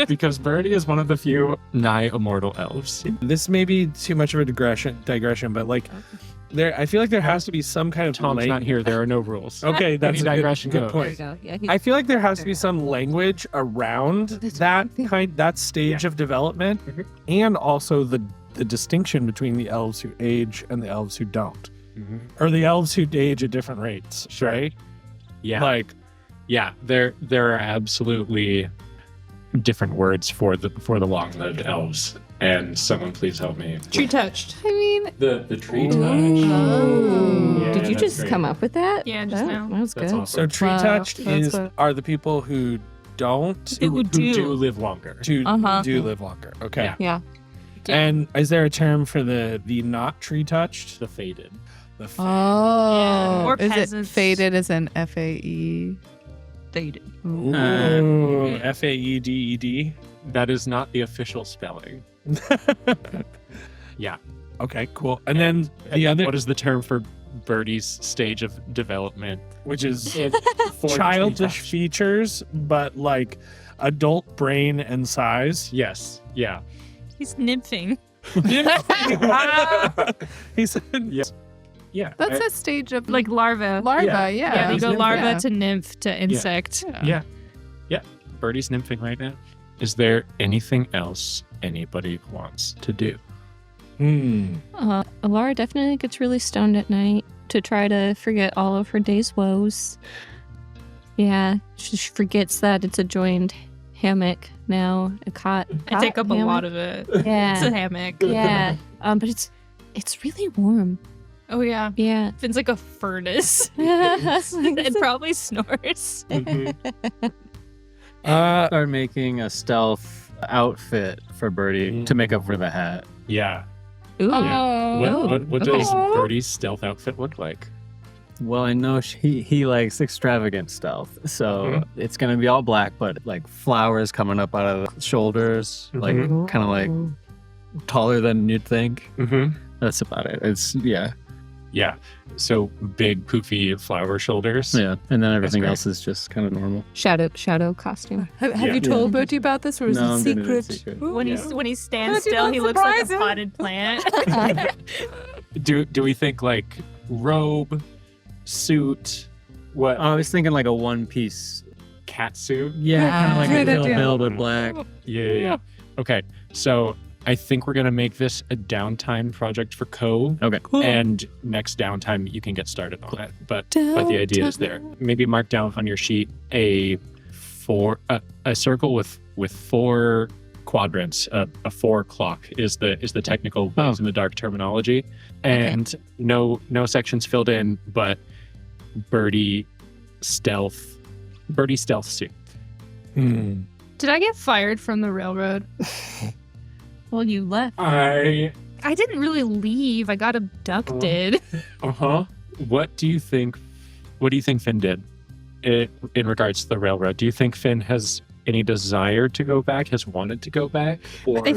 Because Bertie is one of the few nigh immortal elves. This may be too much of a digression, but like I feel like there has to be some kind of Tom's not here. There are no rules. Okay, that's a digression good goes. point. There you go. Yeah, I feel like there has to be some language around that stage of development, and also the distinction between the elves who age and the elves who don't, or the elves who age at different rates. Sure. Right? Yeah. There are absolutely different words for the long-lived elves. And someone please help me. Tree touched. I mean, The tree touch. Oh. Yeah, Did you that's just great. come up with that? Yeah, just now. That was That's good. awesome. So tree Wow, touched that's a- are the people who don't Who do live longer. do live longer. Okay. Yeah. Yeah. And is there a term for the not tree touched? The faded. The oh. Or Is it peasants. faded as in FAE? Faded. Ooh, FAEDED. That is not the official spelling. Yeah. Okay, cool. And then the other, What is the term for Bertie's stage of development? which is For the childish tree touch. features, but like adult brain and size. Yes. Yeah. He's nymphing. He said, Yeah. That's a stage of Like larva. larva, Yeah. yeah. Yeah, they go nymph, larva yeah. to nymph to insect. Yeah. Bertie's nymphing right now. Is there anything else anybody wants to do? Alara definitely gets really stoned at night to try to forget all of her day's woes. Yeah, she forgets that it's a joined hammock now, a cot. I take up a lot of it. It's a Yeah, hammock. yeah. But it's really warm. Oh yeah. Yeah. Finn's like a furnace. Like, and probably snores. Start making a stealth outfit for Bertie to make up for the hat. Yeah. Ooh. What does Okay. Bertie's stealth outfit look like? Well, I know he likes extravagant stealth, so it's gonna be all black, but like flowers coming up out of the shoulders, like kind of like taller than you'd think. Mm-hmm. That's about it. It's yeah. So big poofy flower shoulders. Yeah, and then everything great. else is just kind of normal. Shadow costume. Have Yeah. you told Bertie about this, or is No, it I'm doing it in secret? secret. When he stands Bertie, still, don't he looks like a surprise him. potted plant. Do we think like robe, suit, what I was thinking like a one-piece. cat suit? Yeah, kind of like Great a idea. build with black. Yeah. Okay, so I think we're gonna make this a downtime project for Co. Okay. And next downtime you can get started on it. But the idea is there. Maybe mark down on your sheet a circle with 4 quadrants. A 4 clock is the technical ways in the dark terminology, and no sections filled in, but Bertie stealth suit. Did I get fired from the railroad? Well, you left. I I didn't really leave. I got abducted. what do you think Finn did in regards to the railroad? Do you think Finn has any desire to go back, has wanted to go back? Or... I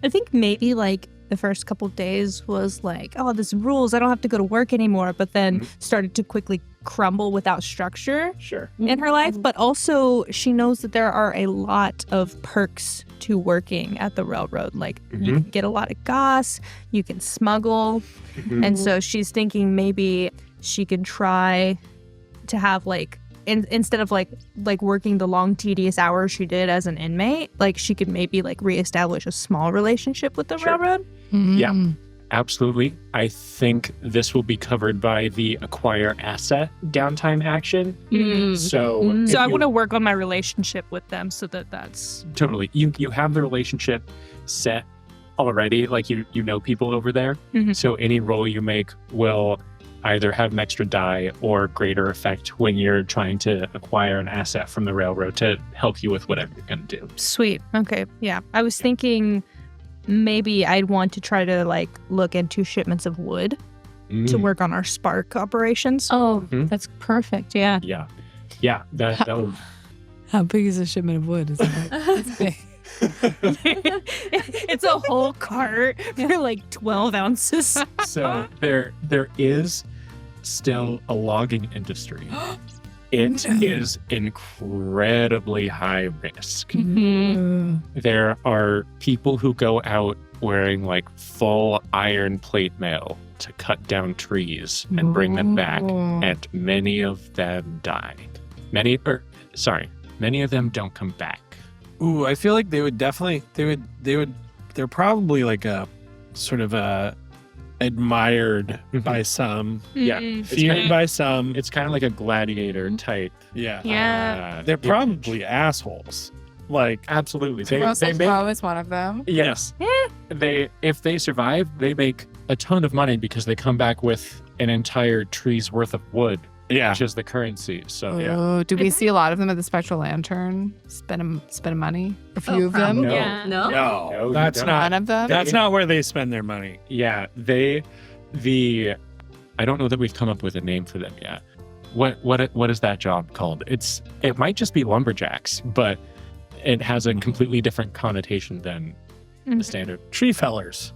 think maybe like the first couple of days was like, oh, this rules, I don't have to go to work anymore, but then started to quickly crumble without structure Sure. in her life. But also she knows that there are a lot of perks to working at the railroad. Like you can get a lot of gas, you can smuggle. And so she's thinking maybe she could try to have like, instead of like working the long tedious hours she did as an inmate, like she could maybe like reestablish a small relationship with the railroad. Yeah, absolutely. I think this will be covered by the acquire asset downtime action. So So I want to work on my relationship with them so that's totally, you have the relationship set already, like you know people over there. So any roll you make will either have an extra die or greater effect when you're trying to acquire an asset from the railroad to help you with whatever you're going to do. sweet. Okay, yeah. I was thinking maybe I'd want to try to like look into shipments of wood to work on our spark operations. Oh, that's perfect. Yeah. Yeah, that would... How big is a shipment of wood? Is it it's big? It's a whole cart for like 12 ounces. So there is still a logging industry. It is incredibly high risk. There are people who go out wearing like full iron plate mail to cut down trees and bring them back, and many of them die. Many of them don't come back. Ooh, I feel like they would definitely, they're probably like a sort of admired by some, feared by some. It's kind of like a gladiator type. Yeah. They're probably assholes. Like, Absolutely. Russell Crowe is one of them. Yes. If they survive, they make a ton of money because they come back with an entire tree's worth of wood, which is the currency. So Oh, do we see a lot of them at the Spectral Lantern spending money? A few of them? No. Yeah. no, you that's don't. not. None of them? That's not where they spend their money. Yeah, I don't know that we've come up with a name for them yet. What is that job called? It might just be lumberjacks, but it has a completely different connotation than the standard. Tree fellers.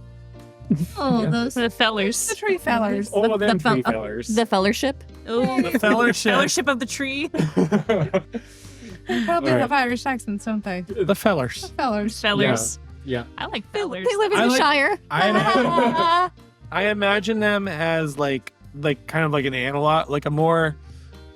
Oh, those The fellers. The tree fellers. Oh, them fel- tree fellers. the fellowship. Oh, The fellowship. fellowship of the tree. They probably have Irish accents, don't they? The fellers. Fellers. Fellers. Yeah. I like They fellers. live in I the like- Shire. I imagine them as like kind of like an analog, like a more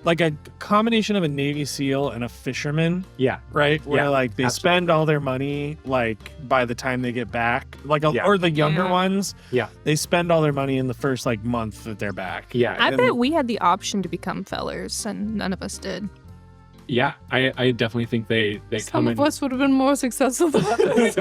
like a combination of a Navy SEAL and a fisherman, Yeah. right? Where Yeah, like they spend all their money like by the time they get back, like or the younger ones. Yeah. They spend all their money in the first like month that they're back. Yeah. I bet we had the option to become fellers, and none of us did. Yeah. I definitely think they Some come of in. us would have been more successful than others.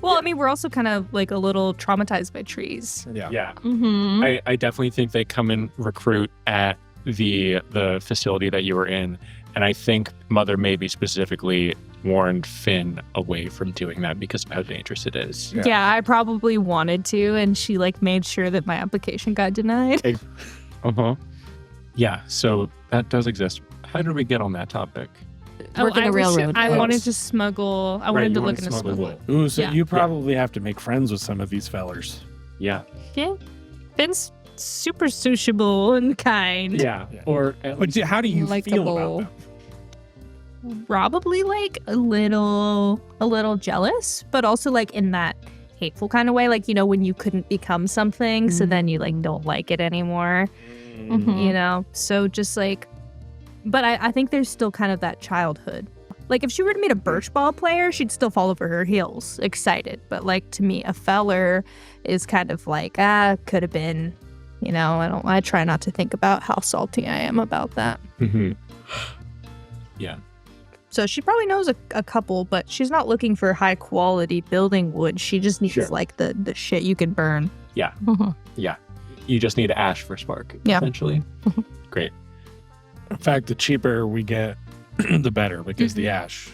Well, I mean, we're also kind of like a little traumatized by trees. Yeah. Mm-hmm. I definitely think they come and recruit at the facility that you were in, and I think Mother maybe specifically warned Finn away from doing that because of how dangerous it is. Yeah, I probably wanted to, and she like made sure that my application got denied. Yeah, so that does exist. How did we get on that topic? Working the railroad. I wanted to smuggle. I wanted to look into smuggle. Ooh, so Yeah. you probably have to make friends with some of these fellers. Yeah. Yeah, Finn's super sociable and kind. Yeah. Or at But how do you feel Likeable. about them? Probably like a little jealous, but also like in that hateful kind of way. Like, you know, when you couldn't become something, so then you like don't like it anymore. You know, so just like, but I think there's still kind of that childhood. Like if she were to meet a birch ball player, she'd still fall over her heels, excited. But like to me, a feller is kind of like, could have been, you know, I try not to think about how salty I am about that. Yeah. So she probably knows a couple, but she's not looking for high quality building wood. She just needs like the shit you can burn. Yeah. Yeah. You just need ash for spark, essentially. Great. In fact, the cheaper we get, the better, because the ash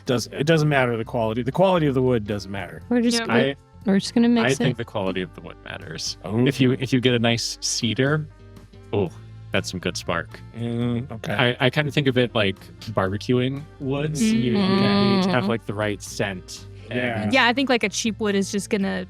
it doesn't matter the quality. The quality of the wood doesn't matter. We're just We're just gonna mix I it. think the quality of the wood matters. Oh. If you get a nice cedar, oh, that's some good spark. Okay. I kind of think of it like barbecuing woods. You need to have like the right scent. Yeah. Yeah, I think like a cheap wood is just gonna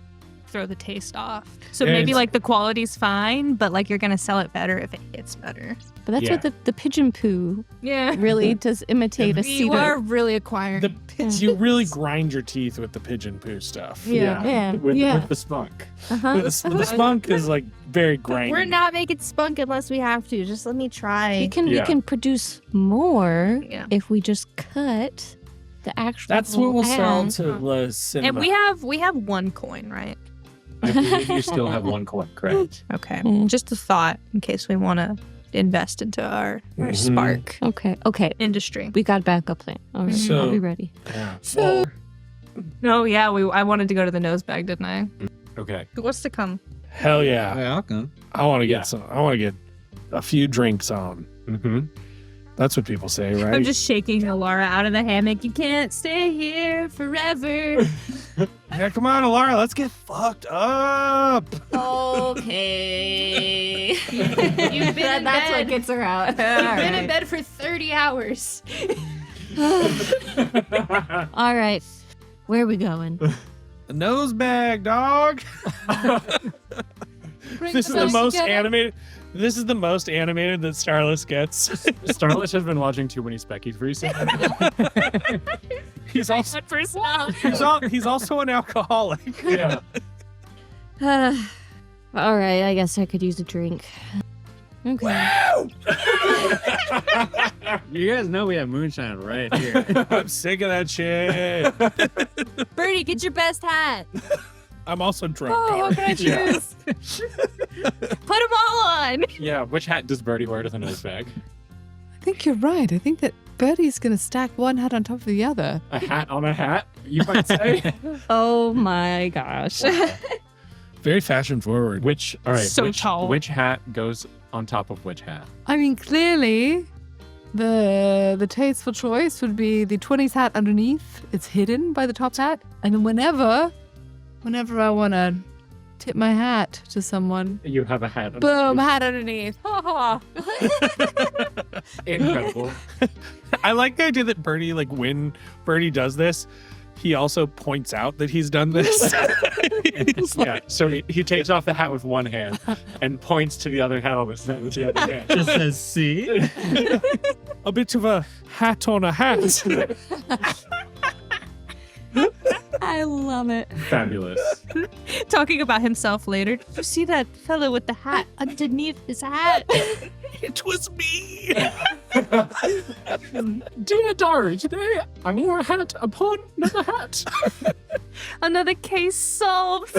throw the taste off. So Yeah, maybe it's- like the quality's fine, but like you're gonna sell it better if it hits better. But that's Yeah. what the pigeon poo Yeah. really does imitate a You cedar. are really acquired. You really grind your teeth with the pigeon poo stuff. Yeah. With Yeah. the spunk. Uh-huh. The spunk is like very grindy. We're not making spunk unless we have to. Just let me try. We can Yeah. produce more Yeah. if we just cut the actual. That's what we'll sell hand. to the cinema. And we have 1 coin, right? I believe you still have 1 coin, correct? Okay. Mm. Just a thought in case we want to invest into our spark Okay. industry. We got a backup plan. All right, So- I'll be ready. Yeah. So- No, yeah, I wanted to go to the nose bag, didn't I? Okay. What's to come? Hell yeah. Yeah, I'll come. I want to get Yeah. some. I want to get a few drinks on. Mm-hmm. That's what people say, right? I'm just shaking Alara out of the hammock. You can't stay here forever. Yeah, come on, Alara, let's get fucked up. Okay. You've been in That's bed. what gets her out. You've been in bed for 30 hours. All right. Where are we going? The nose bag, dog. This is the most animated. This is the most animated that Starless gets. Starless has been watching too many Speckies recently. he's also he's also an alcoholic. Yeah. All right. I guess I could use a drink. Okay. You guys know we have moonshine right here. I'm sick of that shit. Bertie, get your best hat. I'm also drunk. Oh, what can I choose? Put them all on. Yeah. Which hat does Bertie wear to the nose bag? I think you're right. I think that Bertie's going to stack one hat on top of the other. A hat on a hat, you might say? Oh my gosh. Very fashion forward. Which tall. Which hat goes on top of which hat? I mean, clearly, the tasteful choice would be the 20s hat underneath. It's hidden by the top hat. And then whenever I want to tip my hat to someone, You have a hat. boom, hat underneath. Ha ha. Incredible. I like the idea that Bertie, like when Bertie does this, he also points out that he's done this. Yeah. So he takes off the hat with one hand and points to the other hat with the other hand. Just says, see? A bit of a hat on a hat. I love it. Fabulous. Talking about himself later. Did you see that fellow with the hat underneath his hat? It was me. Dear Dari, today I wore a hat upon another hat. Another case solved.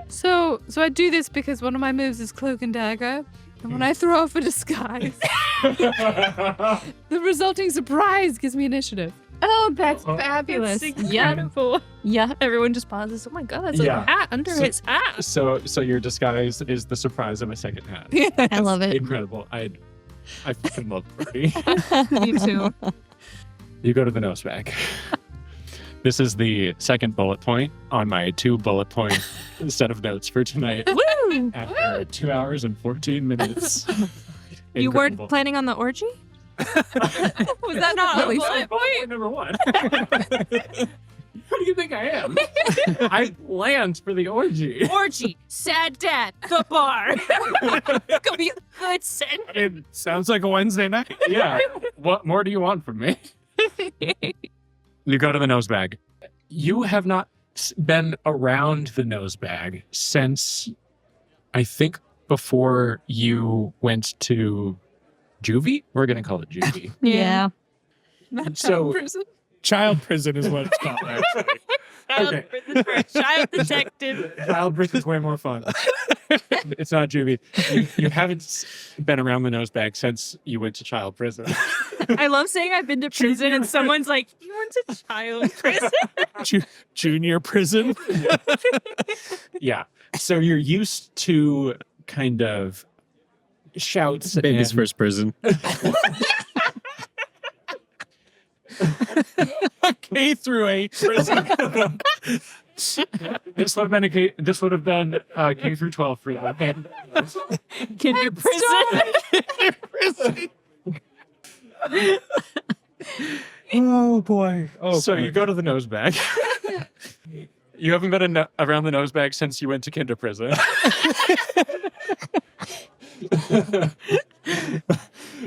So I do this because one of my moves is cloak and dagger. And when I throw off a disguise, the resulting surprise gives me initiative. Oh, that's fabulous. Yeah. Beautiful. Yeah. Everyone just pauses. Oh my god, that's Yeah. a hat under his hat. So your disguise is the surprise of a second hat. I love it. Incredible. I fucking love Bertie. Me too. You go to the nose bag. This is the second bullet point on my 2 bullet point set of notes for tonight. Woo! After 2 hours and 14 minutes. You weren't Incredible. planning on the orgy? Was that not No, a it's bullet bullet point? point number 1. Who do you think I am? I planned for the orgy. Orgy, sad dad, the bar. Gonna be a good set. It sounds like a Wednesday night. Yeah. What more do you want from me? You go to the nose bag. You have not been around the nose bag since, I think, before you went to juvie. We're going to call it juvie. Yeah. So, Child prison is what it's called, actually. Okay. Child detective. child prison is way more fun. It's not juvie. You haven't been around the nose bag since you went to child prison. I love saying I've been to prison and someone's like, you went to child prison? Junior prison. Yeah. So you're used to kind of shouts. Baby's and- first prison. K through 8 prison. This would have been K through 12 for you. Kinder prison. Oh boy. Oh, so you go to the nose bag. You haven't been around the nose bag since you went to kinder prison.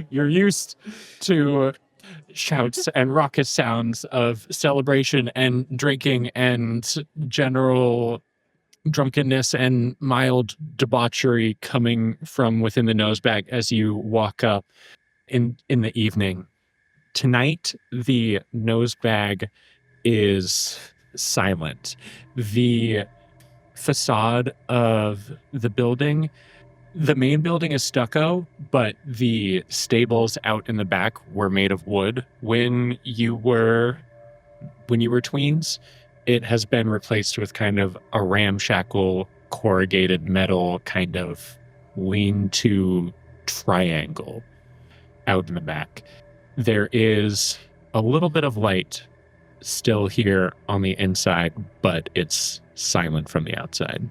You're used to shouts and raucous sounds of celebration and drinking and general drunkenness and mild debauchery coming from within the nose bag as you walk up in the evening. Tonight, the nose bag is silent. The facade of the building, the main building is stucco, but the stables out in the back were made of wood when you were tweens. It has been replaced with kind of a ramshackle corrugated metal kind of lean-to triangle out in the back. There is a little bit of light still here on the inside, but it's silent from the outside.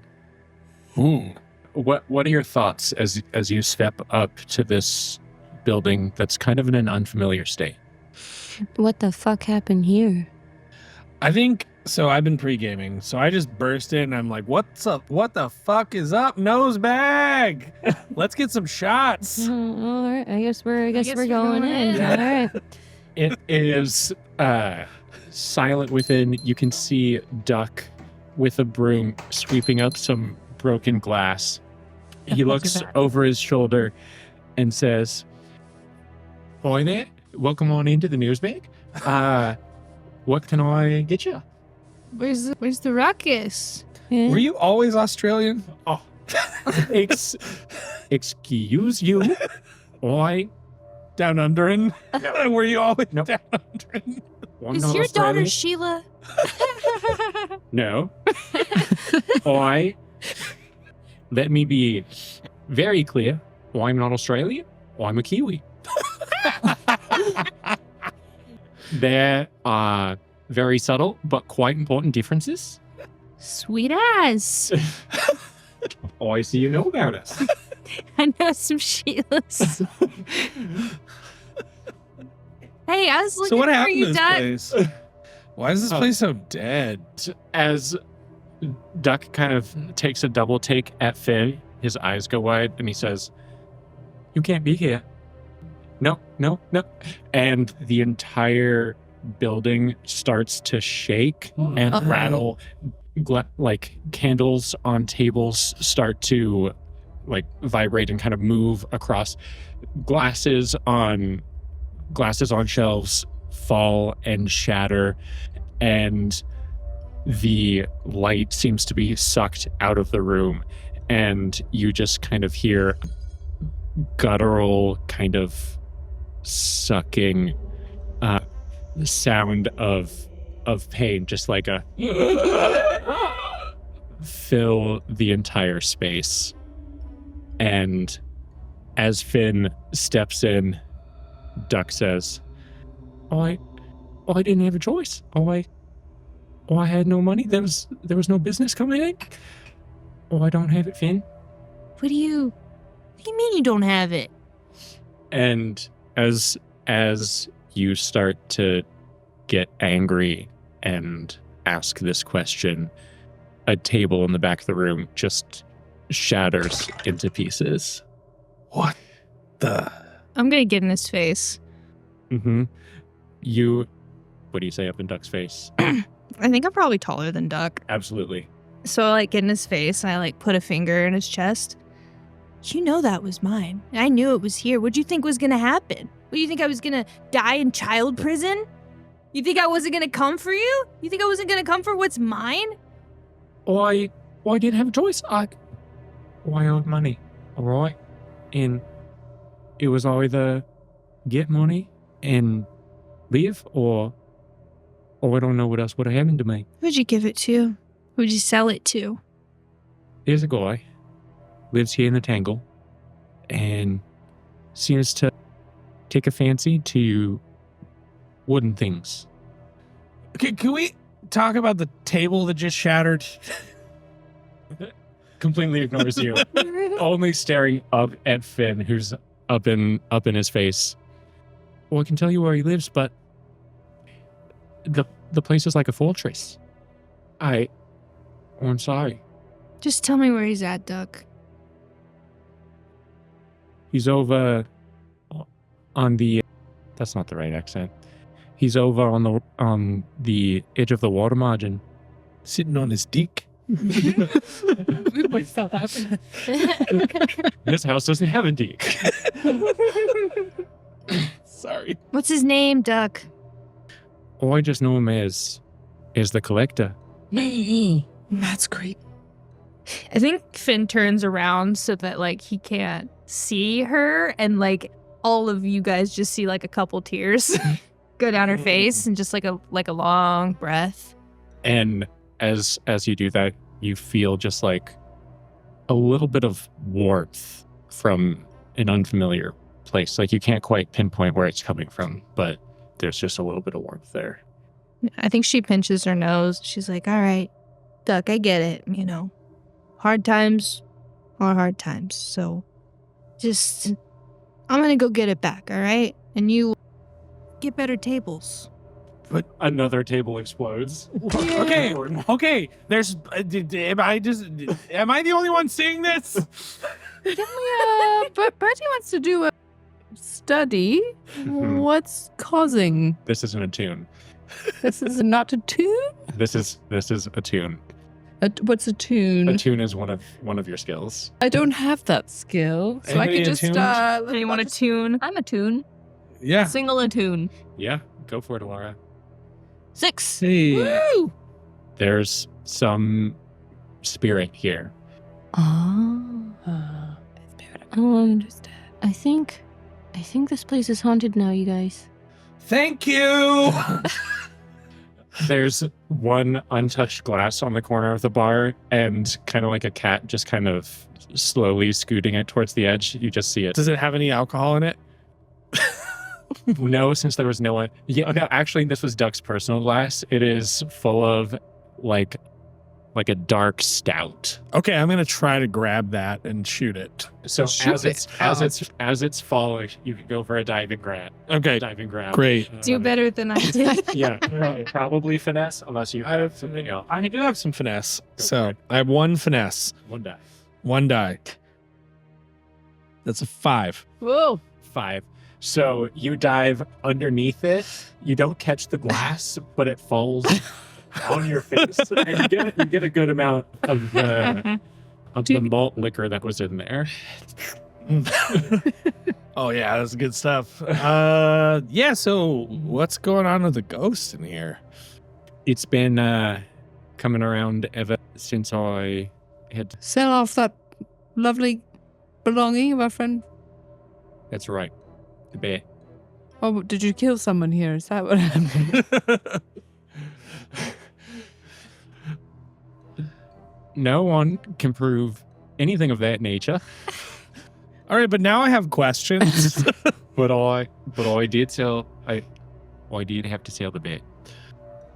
What are your thoughts as you step up to this building that's kind of in an unfamiliar state? What the fuck happened here? I think so. I've been pre-gaming, so I just burst in and I'm like, "What's up? What the fuck is up, nose bag? Let's get some shots." All right, I guess we're going in. Yeah. All right. It is silent within. You can see Duck with a broom sweeping up some broken glass. He looks over his shoulder and says, "Hi there, welcome on into the news bag. What can I get you?" Where's the ruckus? Were you always Australian? Oh, excuse you. Down underin'? No. Were you always Nope. down underin'? I'm Is not your daughter Australian. Sheila? No. Let me be very clear. I'm not Australian. I'm a Kiwi. There are very subtle but quite important differences. Sweet ass. I see you know about us. I know some Sheilas. Hey, I was looking So what for happened to you, this Duck. place? Why is this place so dead? As Duck kind of takes a double take at Finn, his eyes go wide and he says, "You can't be here." No. And the entire building starts to shake and rattle. Like candles on tables start to like vibrate and kind of move across. Glasses on shelves fall and shatter, and the light seems to be sucked out of the room, and you just kind of hear guttural kind of sucking sound of pain, just like a fill the entire space. And as Finn steps in, Duck says, I didn't have a choice. I had no money. There was no business coming in. I don't have it, Finn." What do you mean you don't have it? And as you start to get angry and ask this question, a table in the back of the room just shatters into pieces. What the? I'm gonna get in his face. Mm-hmm. What do you say up in Duck's face? I think I'm probably taller than Duck. Absolutely. So I like get in his face and I like put a finger in his chest. You know that was mine. I knew it was here. What'd you think was gonna happen? What, you think I was gonna die in child prison? You think I wasn't gonna come for you? You think I wasn't gonna come for what's mine? I didn't have a choice. I owed money, all right? And it was either get money and leave, or I don't know what else would have happened to me. Who'd you give it to? Who'd you sell it to? There's a guy, lives here in the Tangle, and seems to take a fancy to wooden things. Can talk about the table that just shattered? Completely ignores you, only staring up at Finn, who's up in his face. Well, I can tell you where he lives, but the place is like a fortress. I'm sorry. Just tell me where he's at, Duck. He's over on the. That's not the right accent. He's over on the edge of the water margin. Sitting on his dick. Wait, stop that. This house doesn't have a deek. Sorry. What's his name, Duck? All I just know him as the collector. That's great. I think Finn turns around so that like he can't see her, and like all of you guys just see like a couple tears go down her face, and just like a long breath. And as you do that, you feel just like a little bit of warmth from an unfamiliar place. Like you can't quite pinpoint where it's coming from, but there's just a little bit of warmth there. I think she pinches her nose. She's like, all right, Duck, I get it. You know, hard times are hard times. So just, I'm going to go get it back, all right? And you get better tables. But another table explodes. Okay. There's. Am I the only one seeing this? Can we, but Bertie wants to do a study. What's causing? This isn't a tune. This is not a tune? This is a tune. What's a tune? A tune is one of your skills. I don't have that skill, so Anybody I could just. attuned? Do you want to tune? I'm a tune. Yeah. Single a tune. Yeah, go for it, Laura. 6. Hey. Woo! There's some spirit here. Oh. I think this place is haunted now, you guys. Thank you. There's one untouched glass on the corner of the bar, and kind of like a cat just kind of slowly scooting it towards the edge. You just see it. Does it have any alcohol in it? No, since there was no one. Yeah, no, actually, this was Duck's personal glass. It is full of like a dark stout. Okay, I'm gonna try to grab that and shoot it. So Shoot as it's falling, you can go for a diving grab. Okay, Diving grab. great. Do better than I did. Yeah, probably finesse unless you have something else. I do have some finesse. Go So for it. I have one finesse, One die. one die. That's a 5. Whoa. 5. So you dive underneath it. You don't catch the glass, but it falls on your face, and you get a good amount of the malt liquor that was in there. Oh yeah, that's good stuff. Yeah. So what's going on with the ghost in here? It's been coming around ever since I had. Sell off that lovely belonging of our friend. That's right, the bear. Oh, did you kill someone here? Is that what happened? No one can prove anything of that nature. All right, but now I have questions. But I did have to sell the bear.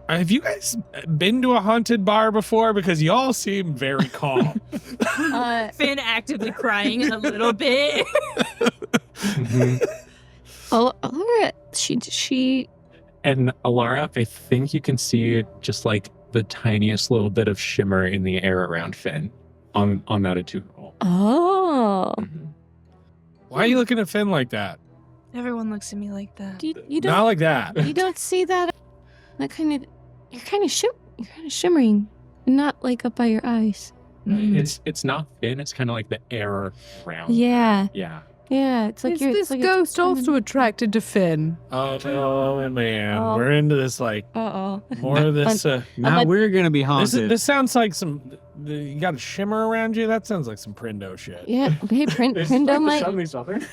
Have you guys been to a haunted bar before? Because y'all seem very calm. Finn actively crying a little bit. Alara, she. And Alara, I think you can see just like the tiniest little bit of shimmer in the air around Finn on that attune roll. Oh. Why are you looking at Finn like that? Everyone looks at me like that. You Not don't. like that. You don't see that. That kind of. You're kind of shimmering, not like up by your eyes. It's not Finn. It's kind of like the air around. Yeah. Yeah. Yeah. It's like Is you're. this it's like ghost also attracted to Finn? Oh man, Oh. we're into this like Uh-oh. more of this. Now we're gonna be haunted. This sounds like some. You got a shimmer around you. That sounds like some Prindo shit. Yeah. Hey, Prindo might. Suddenly something.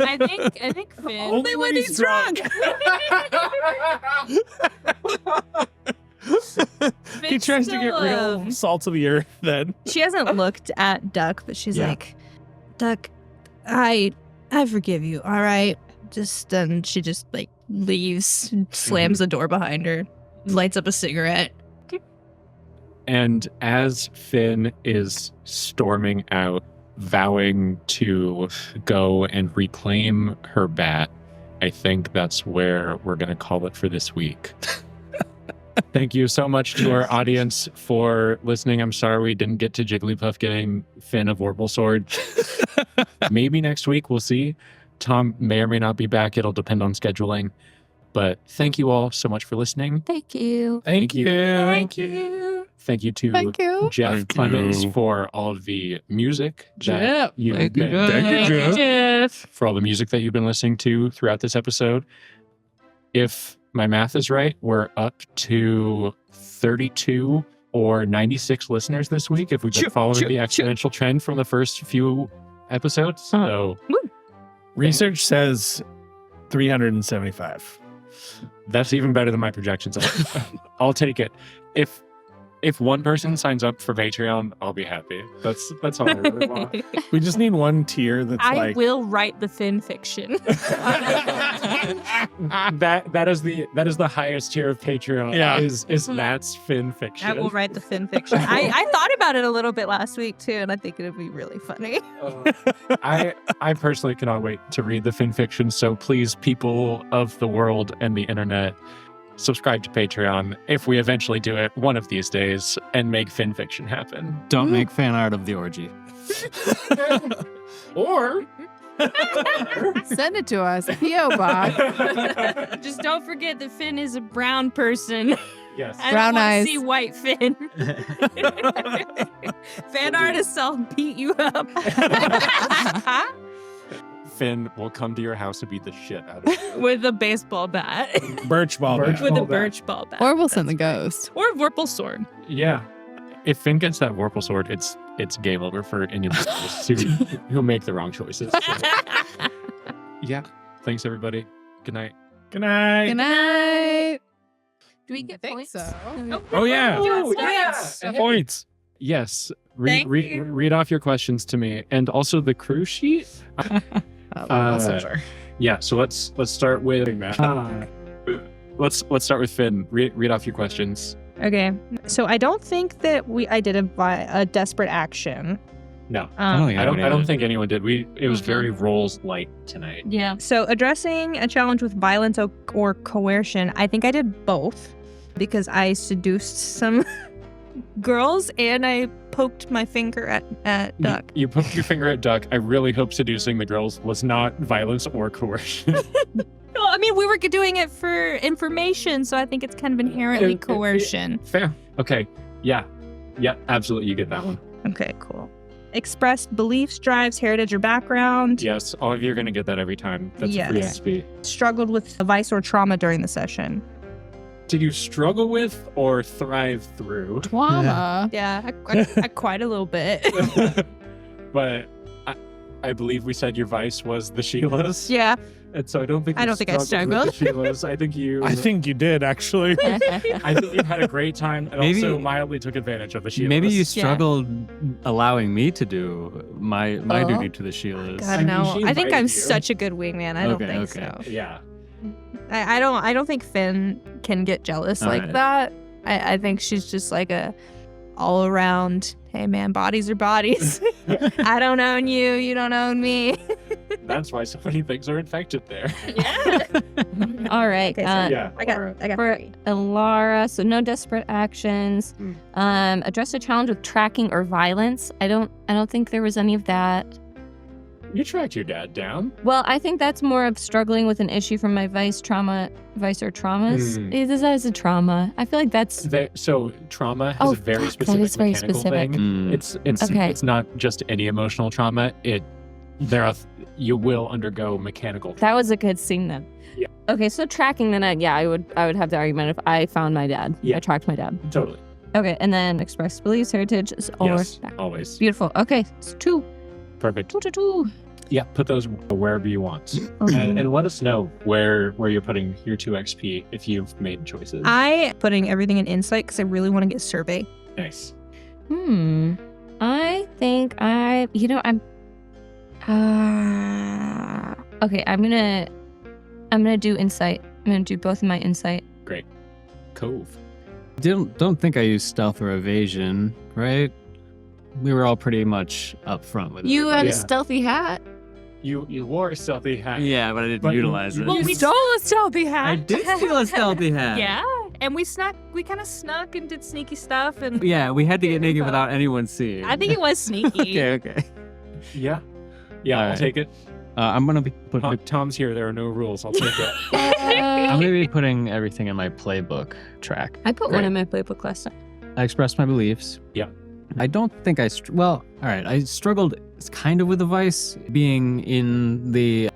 I think Finn. Only when he's drunk. He tries to get real salt of the earth. Then She hasn't looked at Duck, but she's Yeah. like, Duck, I forgive you, all right? Then she just like leaves, slams the door behind her. lights up a cigarette. And as Finn is storming out, vowing to go and reclaim her bat, I think that's where we're going to call it for this week. Thank you so much to our audience for listening. I'm sorry we didn't get to Jigglypuff getting Finn a Vorpal Sword. Maybe next week, we'll see. Tom may or may not be back. It'll depend on scheduling. But thank you all so much for listening. Thank you. Thank you. Thank you. Thank you to Thank you. Jeff Thank Clemens you. for all of the music. Jeff. That Thank you, Jeff. Thank you, Jeff. For all the music that you've been listening to throughout this episode. If my math is right, we're up to 32 or 96 listeners this week if we've been following the exponential trend from the first few episodes. So Research says 375. that's even better than my projections. I'll take it. If one person signs up for Patreon, I'll be happy. That's all I really want. We just need one tier that's I like will write the Finn fiction. that is the highest tier of Patreon. Yeah. is Matt's Finn fiction. I will write the Finn fiction. I thought about it a little bit last week too, and I think it'd be really funny. I personally cannot wait to read the Finn fiction. So please, people of the world and the internet, subscribe to Patreon if we eventually do it one of these days and make Finn fiction happen. Don't make fan art of the orgy. Or Send it to us. P.O. Box. Just don't forget that Finn is a brown person. yes. I Brown don't want eyes. to see white Finn. Fan artists, I'll beat you up. Finn will come to your house and beat the shit out of you. With a baseball bat. birch ball. Birch bat. With ball a bat. birch ball bat. Or we'll send the ghost. Or Vorpal sword. Yeah. If Finn gets that Vorpal Sword, it's game over for any listeners who make the wrong choices. So, yeah. Thanks, everybody. Good night. Good night. Good night. Do we get Think points? so. Oh yeah. Oh, yes. Points. Yes. Thank you. Read off your questions to me, and also the crew sheet. Yeah. So let's start with let's start with Finn. Read off your questions. Okay. So I don't think that I did a desperate action. No, I don't think I don't did. think anyone did. It was very roles light tonight. Yeah. So addressing a challenge with violence or coercion, I think I did both because I seduced some girls and I poked my finger at Duck. You poked your finger at Duck. I really hope seducing the girls was not violence or coercion. Well, I mean, we were doing it for information, so I think it's kind of inherently coercion. Fair. Okay. Yeah. Yeah, absolutely. You get that one. Okay, cool. Expressed beliefs, drives, heritage, or background. Yes, all of you are going to get that every time. That's Yes. free XP. Struggled with vice or trauma during the session. Did you struggle with or thrive through? Trauma. Yeah, quite a little bit. But I believe we said your vice was the Sheilas. Yeah. And so I don't think I don't think I struggled with the Sheilas. I think you I think you did actually. I think you had a great time and Maybe- also mildly took advantage of the Sheilas. Maybe you struggled allowing me to do my duty to the Sheilas. God, mean, no. she I think invited I'm you. such a good wingman. I don't Okay, think okay. so. Yeah. I don't think Finn can get jealous like Alright. that. I think she's just like a all around, hey man, bodies are bodies. I don't own you, you don't own me. That's why so many things are infected there. Yeah. All right. Okay, so Yeah. I got For Elara, so no desperate actions. Address a challenge with tracking or violence. I don't think there was any of that. You tracked your dad down. Well, I think that's more of struggling with an issue from my vice or traumas. This is a trauma. I feel like that's So trauma has Oh, a very fuck, that specific is very mechanical specific. thing. It's Okay. it's not just any emotional trauma. You will undergo mechanical trauma. that was a good scene then. Yeah. Okay, so tracking then I would have the argument if I found my dad. Yeah. I tracked my dad. Totally. Okay, and then express beliefs, heritage, or Yes, always. beautiful. Okay, it's 2. Perfect. 2. Yeah, put those wherever you want. And let us know where you're putting your 2 XP if you've made choices. I putting everything in insight because I really want to get survey. Nice. I think I'm okay, I'm gonna do insight. I'm gonna do both of my insight. cove. Don't think I used stealth or evasion, right? We were all pretty much up front with it. You had Yeah. a stealthy hat. You wore a stealthy hat. Yeah, but I didn't But you- utilize you- it. Well, we stole a stealthy hat. I did steal a stealthy hat. Yeah, and we kind of snuck and did sneaky stuff, and Yeah, we had to get naked without anyone seeing. I think it was sneaky. Okay. Yeah. Yeah, All I'll right. take it. I'm gonna be Tom's here. There are no rules. I'll take it. I'm gonna be putting everything in my playbook track. I put one in my playbook last time. I expressed my beliefs. Yeah. I don't think well, all right. I struggled kind of with the vice being in the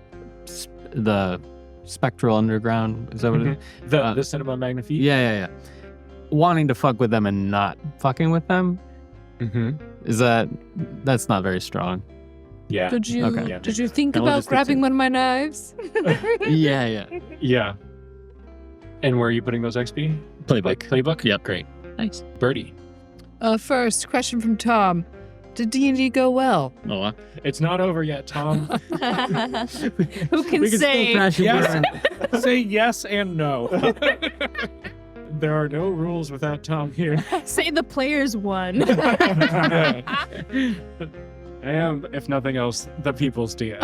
spectral underground. Is that what it is? The cinema magnifique. Yeah. Wanting to fuck with them and not fucking with them. Mm-hmm. That's not very strong. Yeah. Did you Okay. Yeah. did you think I'll about just grabbing continue. one of my knives? Yeah. Yeah. And where are you putting those XP? Playbook? Yep. Great. Nice. Bertie. First question from Tom. Did D&D go well? Oh, It's not over yet, Tom. Who can we can say? still crash and Yes. burn. Say yes and no. There are no rules without Tom here. Say the players won. I am, if nothing else, the people's DM.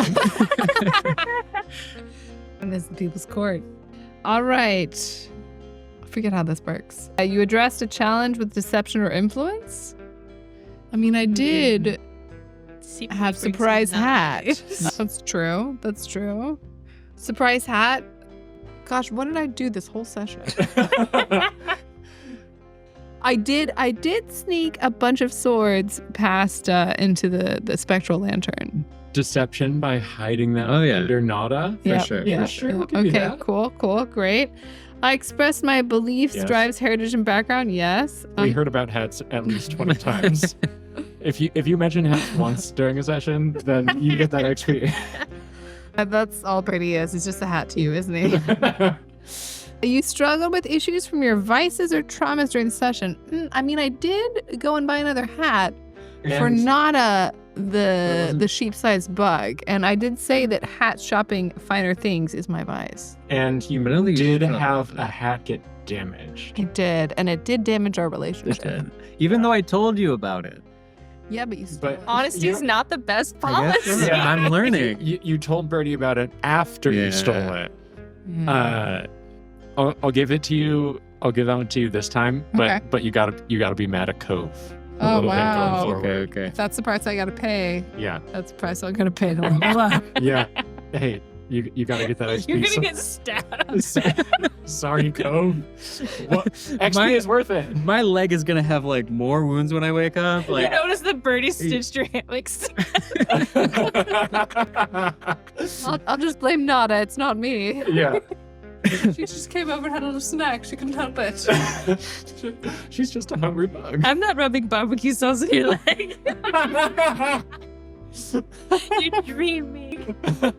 And this is the People's Court. All right. I forget how this works. You addressed a challenge with deception or influence? I mean, I did have surprise hat. That's true. That's true. Surprise hat. Gosh, what did I do this whole session? I did sneak a bunch of swords past into the spectral lantern. Deception by hiding them Oh, yeah. under Nada. Yeah. sure. Yeah, for sure. We'll give you Okay, that. cool, great. I expressed my beliefs, Yes. drives, heritage, and background. Yes. We heard about hats at least 20 times. If you mention hats once during a session, then you get that XP. That's all Bertie is. He's just a hat to you, isn't he? You struggled with issues from your vices or traumas during the session. I mean, I did go and buy another hat for And- Nada, the sheep-sized bug, and I did say that hat shopping finer things is my vice. And you But I don't think you did should have a hat get damaged. It did, and it did damage our relationship. Even though I told you about it. Yeah, but you stole But it. Honesty is not the best I guess policy. Yeah, I'm learning. You told Bertie about it after you Yeah. stole it. Yeah. I'll give it to you. I'll give that one to you this time. Okay. But you gotta be mad at Cove. a Oh, little bit going wow. forward. Okay. If that's the price I gotta pay, Yeah. that's the price I'm gonna pay. To Yeah. Hey, you gotta get that XP. You're gonna get stabbed. Sorry, Cove. What? XP is worth it. My leg is gonna have like more wounds when I wake up. You Like notice that Bertie stitched your hand like I'll just blame Nada. It's not me. Yeah. She just came over and had a little snack. She couldn't help it. She's just a hungry bug. I'm not rubbing barbecue sauce on your leg. You're dreaming. I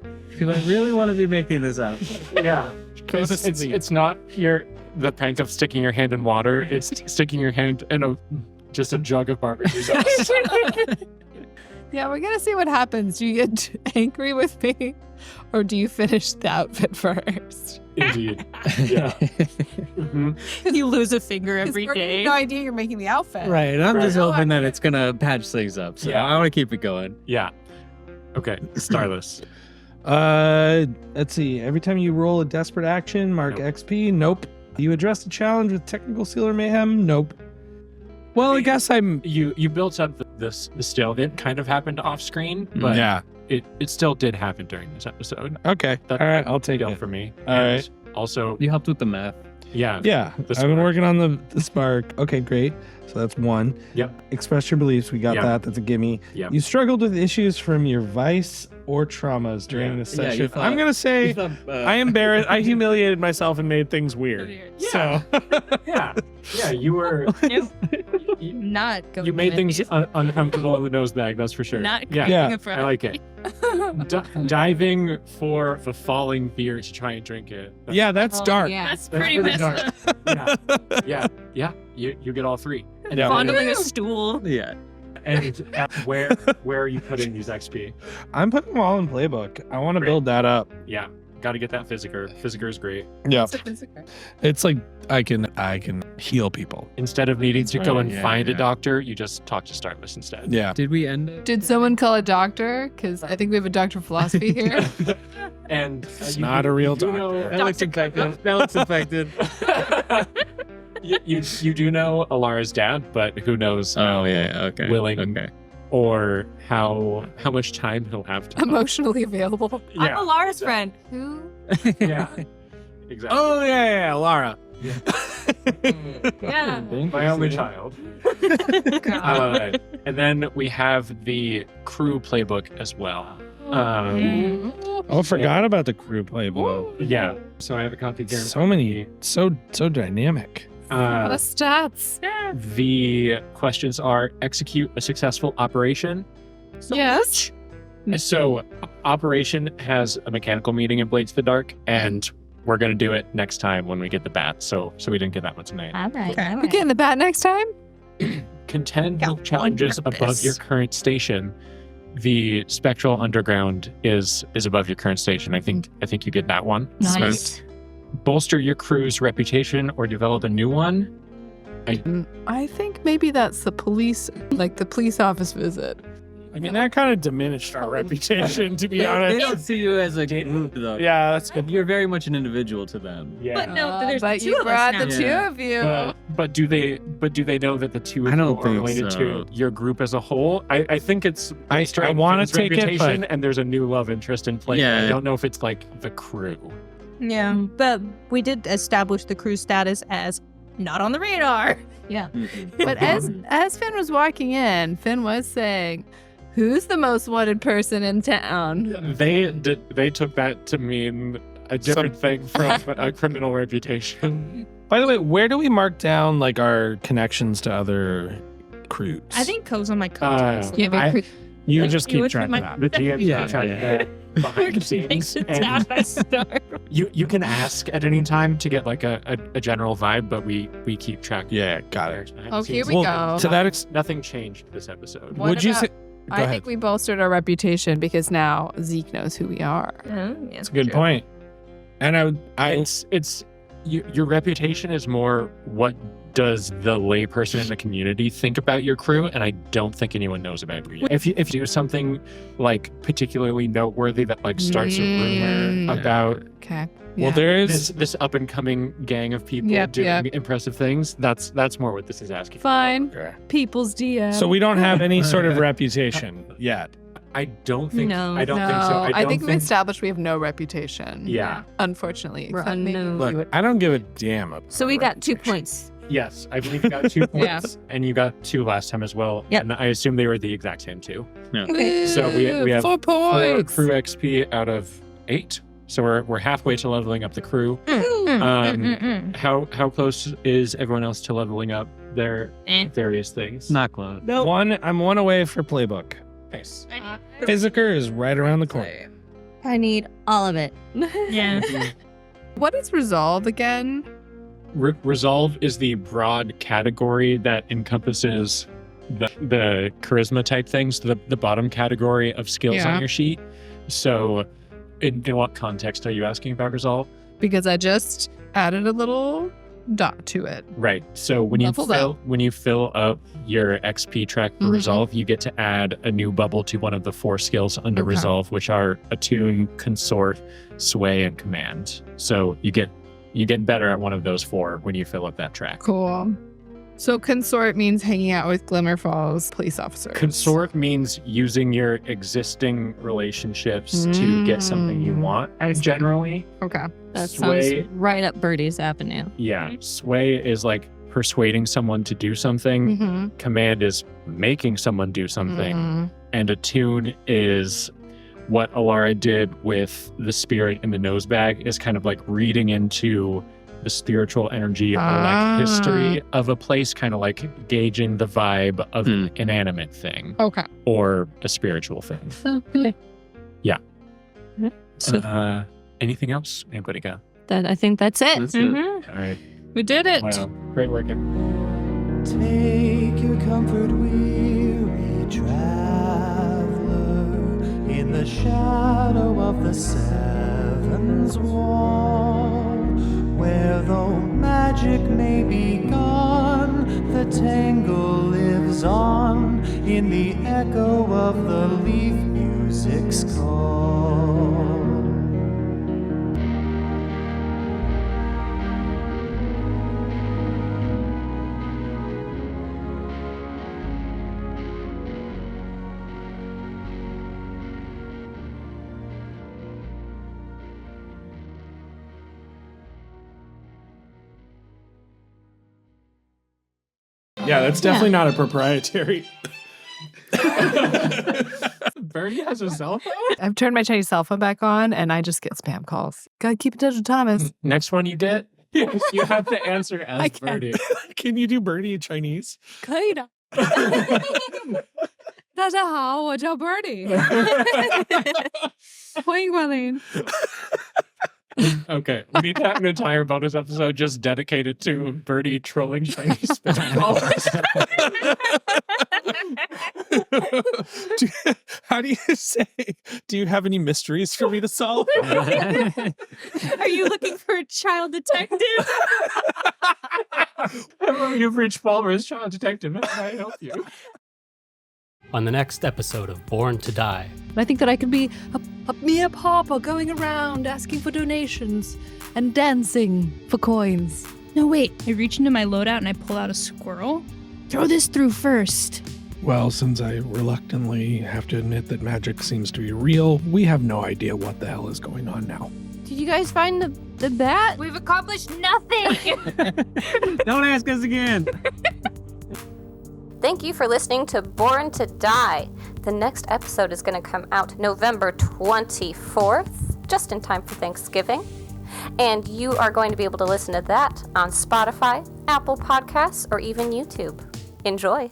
really want to be making this up. Yeah. It's not the prank of sticking your hand in water. It's sticking your hand in just a jug of barbecue sauce. Yeah, we're gonna see what happens. Do you get angry with me, or do you finish the outfit first? Indeed. Yeah. Mhm. You lose a finger every day. No idea you're making the outfit. Right. I'm just Right. hoping that it's gonna patch things up. So Yeah. I want to keep it going. Yeah. Okay. Starless. Let's see. Every time you roll a desperate action, mark Nope. XP. Nope. You address a challenge with technical seal or mayhem. Nope. Well, I guess I'm. You built up the stalemate kind of happened off screen, but Yeah. it still did happen during this episode. Okay. That- All right. I'll take Deal it. for me. All And right. Also, You helped with the math. yeah. Yeah. The I've been spark. working on the spark. Okay, great. So that's one. Yep. Express your beliefs. We got Yep. that. That's a gimme. Yep. You struggled with issues from your vice or traumas during Yeah. this Yeah, you session. thought- I'm gonna say I embarrassed. I humiliated myself and made things weird. Yeah. So Yeah. Yeah. You were. Nope. you, Not going you made with things it. uncomfortable in the nose bag. That's for sure. Not Yeah. Yeah. cooking in front I of like me. it. Diving for the falling beer to try and drink it. yeah, that's Oh, dark. Yeah. That's That's pretty pretty messed dark. up. Yeah. You get all three. Yeah. Fondling a stool. Yeah. And where are you putting these XP? I'm putting them all in playbook. I want to Great. build that up. Yeah. Got to get that Physiker. Physiker is great. Yeah. It's like I can heal people. Instead of needing to go and Yeah, find a yeah. doctor, you just talk to Starless instead. Yeah. Did we end it? Did someone call a doctor? Because I think we have a doctor of philosophy here. And It's not a real doctor. That looks infected. That looks infected. you do know Alara's dad, but who knows Oh yeah. Okay. willing Okay. or how much time he'll have to. Emotionally available. Yeah, I'm Alara's friend. Who? yeah, exactly. Oh yeah, Lara. Yeah. My only child. And then we have the crew playbook as well. Oh, forgot about the crew playbook. Yeah. So I have a copy here. So many, so dynamic. The stats. The questions are: execute a successful operation. Yes. So operation has a mechanical meeting in Blades of the Dark, and we're gonna do it next time when we get the bat. So we didn't get that one tonight. All right. Okay. We get in the bat next time? Contend Got with challenges one above purpose. your current station. The spectral underground is above your current station. I think you get that one. Nice. Bolster your crew's reputation or develop a new one. I think maybe that's the police, like the police office visit. I mean, that kind of diminished our reputation, to be They honest. don't see you as a group, though. Yeah, that's good. You're very much an individual to them. Yeah. But no, there's but two you of us brought now. the two Yeah. of you. But do they know that the two of I don't you are think related so. to your group as a whole? I think it's I straight wanna Finn's take it, reputation, but- and there's a new love interest in play. Yeah. I don't know if it's like the crew. Yeah, but we did establish the crew status as not on the radar. But as Finn was walking in, Finn was saying, "Who's the most wanted person in town?" They took that to mean a different thing from a criminal reputation. By the way, where do we mark down like our connections to other crews? I think Co's on my contacts. Yeah, but I- you like, just you keep would track of my- that. The GM Yeah, yeah. Behind the scenes. And you can ask at any time to get like a general vibe, but we keep track. Yeah, got it. behind Oh, the here scenes. we Well, go. to that Nothing changed this episode. What would you about- say? Go I ahead. think we bolstered our reputation because now Zeke knows who we are. That's a good point. And It's your reputation is more what does the layperson in the community think about your crew, and I don't think anyone knows about you. If you do something like particularly noteworthy that like starts a rumor about Okay. well, there is. this up and coming gang of people Yep, doing yep. impressive things, that's more what this is asking. Fine. Okay. People's DM. So we don't have any sort of reputation yet. I don't think No. I don't think so. I don't think we established we have no reputation. Yeah. Unfortunately. We're except maybe unknown. you Look, would- I don't give a damn. About So we got 2 reputation. points. Yes, I believe you got 2 Yeah. points, and you got 2 last time as well. Yep. And I assume they were the exact same 2. Woo, So we have 4 4 points. crew XP out of 8. So we're halfway to leveling up the crew. How close is everyone else to leveling up their various things? Not close. I'm one away for playbook. Nice. Physiker is right around the corner. I need all of it. Yeah. What is resolve again? Resolve is the broad category that encompasses the charisma type things, the bottom category of skills Yeah. on your sheet. So in what context are you asking about resolve? Because I just added a little dot to it. Right. So when you fill up your XP track for Mhm. resolve, you get to add a new bubble to one of the 4 skills under Okay. resolve, which are attune, consort, sway, and command. So you get better at one of those 4 when you fill up that track. Cool. So consort means hanging out with Glimmer Falls police officers. Consort means using your existing relationships to get something you want. Generally, Okay. That sway. sounds right up Bertie's avenue. Yeah, sway is like persuading someone to do something. Mm-hmm. Command is making someone do something. And attune is what Alara did with the spirit in the nose bag, is kind of like reading into the spiritual energy or like history of a place, kind of like gauging the vibe of an inanimate thing Okay. or a spiritual thing. Okay. So, anything else? Anybody got? I think that's it. That's it. All right. We did it. Wow. Great work. Take your comfort, weary traveler, in the the shadow of the Seven's wall, where though magic may be gone, the tangle lives on in the echo of the leaf music's call. Yeah, that's definitely not a proprietary. Bertie has a cell phone? I've turned my Chinese cell phone back on and I just get spam calls. Gotta keep in touch with Thomas. Next one you get, you have to answer as I can't. Bertie. Can you do Bertie in Chinese? 可以的。大家好，我叫 Bertie。欢迎光临。 Okay, we need to have an entire bonus episode just dedicated to Bertie trolling Chinese spam callers. How do you say? Do you have any mysteries for me to solve? Are you looking for a child detective? Hello, you've reached Palmer's Child Detective. How can I help you? On the next episode of Born to Die. I think that I could be a mere pauper going around asking for donations and dancing for coins. No, wait. I reach into my loadout and I pull out a squirrel. Throw this through first. Well, since I reluctantly have to admit that magic seems to be real, we have no idea what the hell is going on now. Did you guys find the bat? We've accomplished nothing. Don't ask us again. Thank you for listening to Born to Die. The next episode is going to come out November 24th, just in time for Thanksgiving. And you are going to be able to listen to that on Spotify, Apple Podcasts, or even YouTube. Enjoy.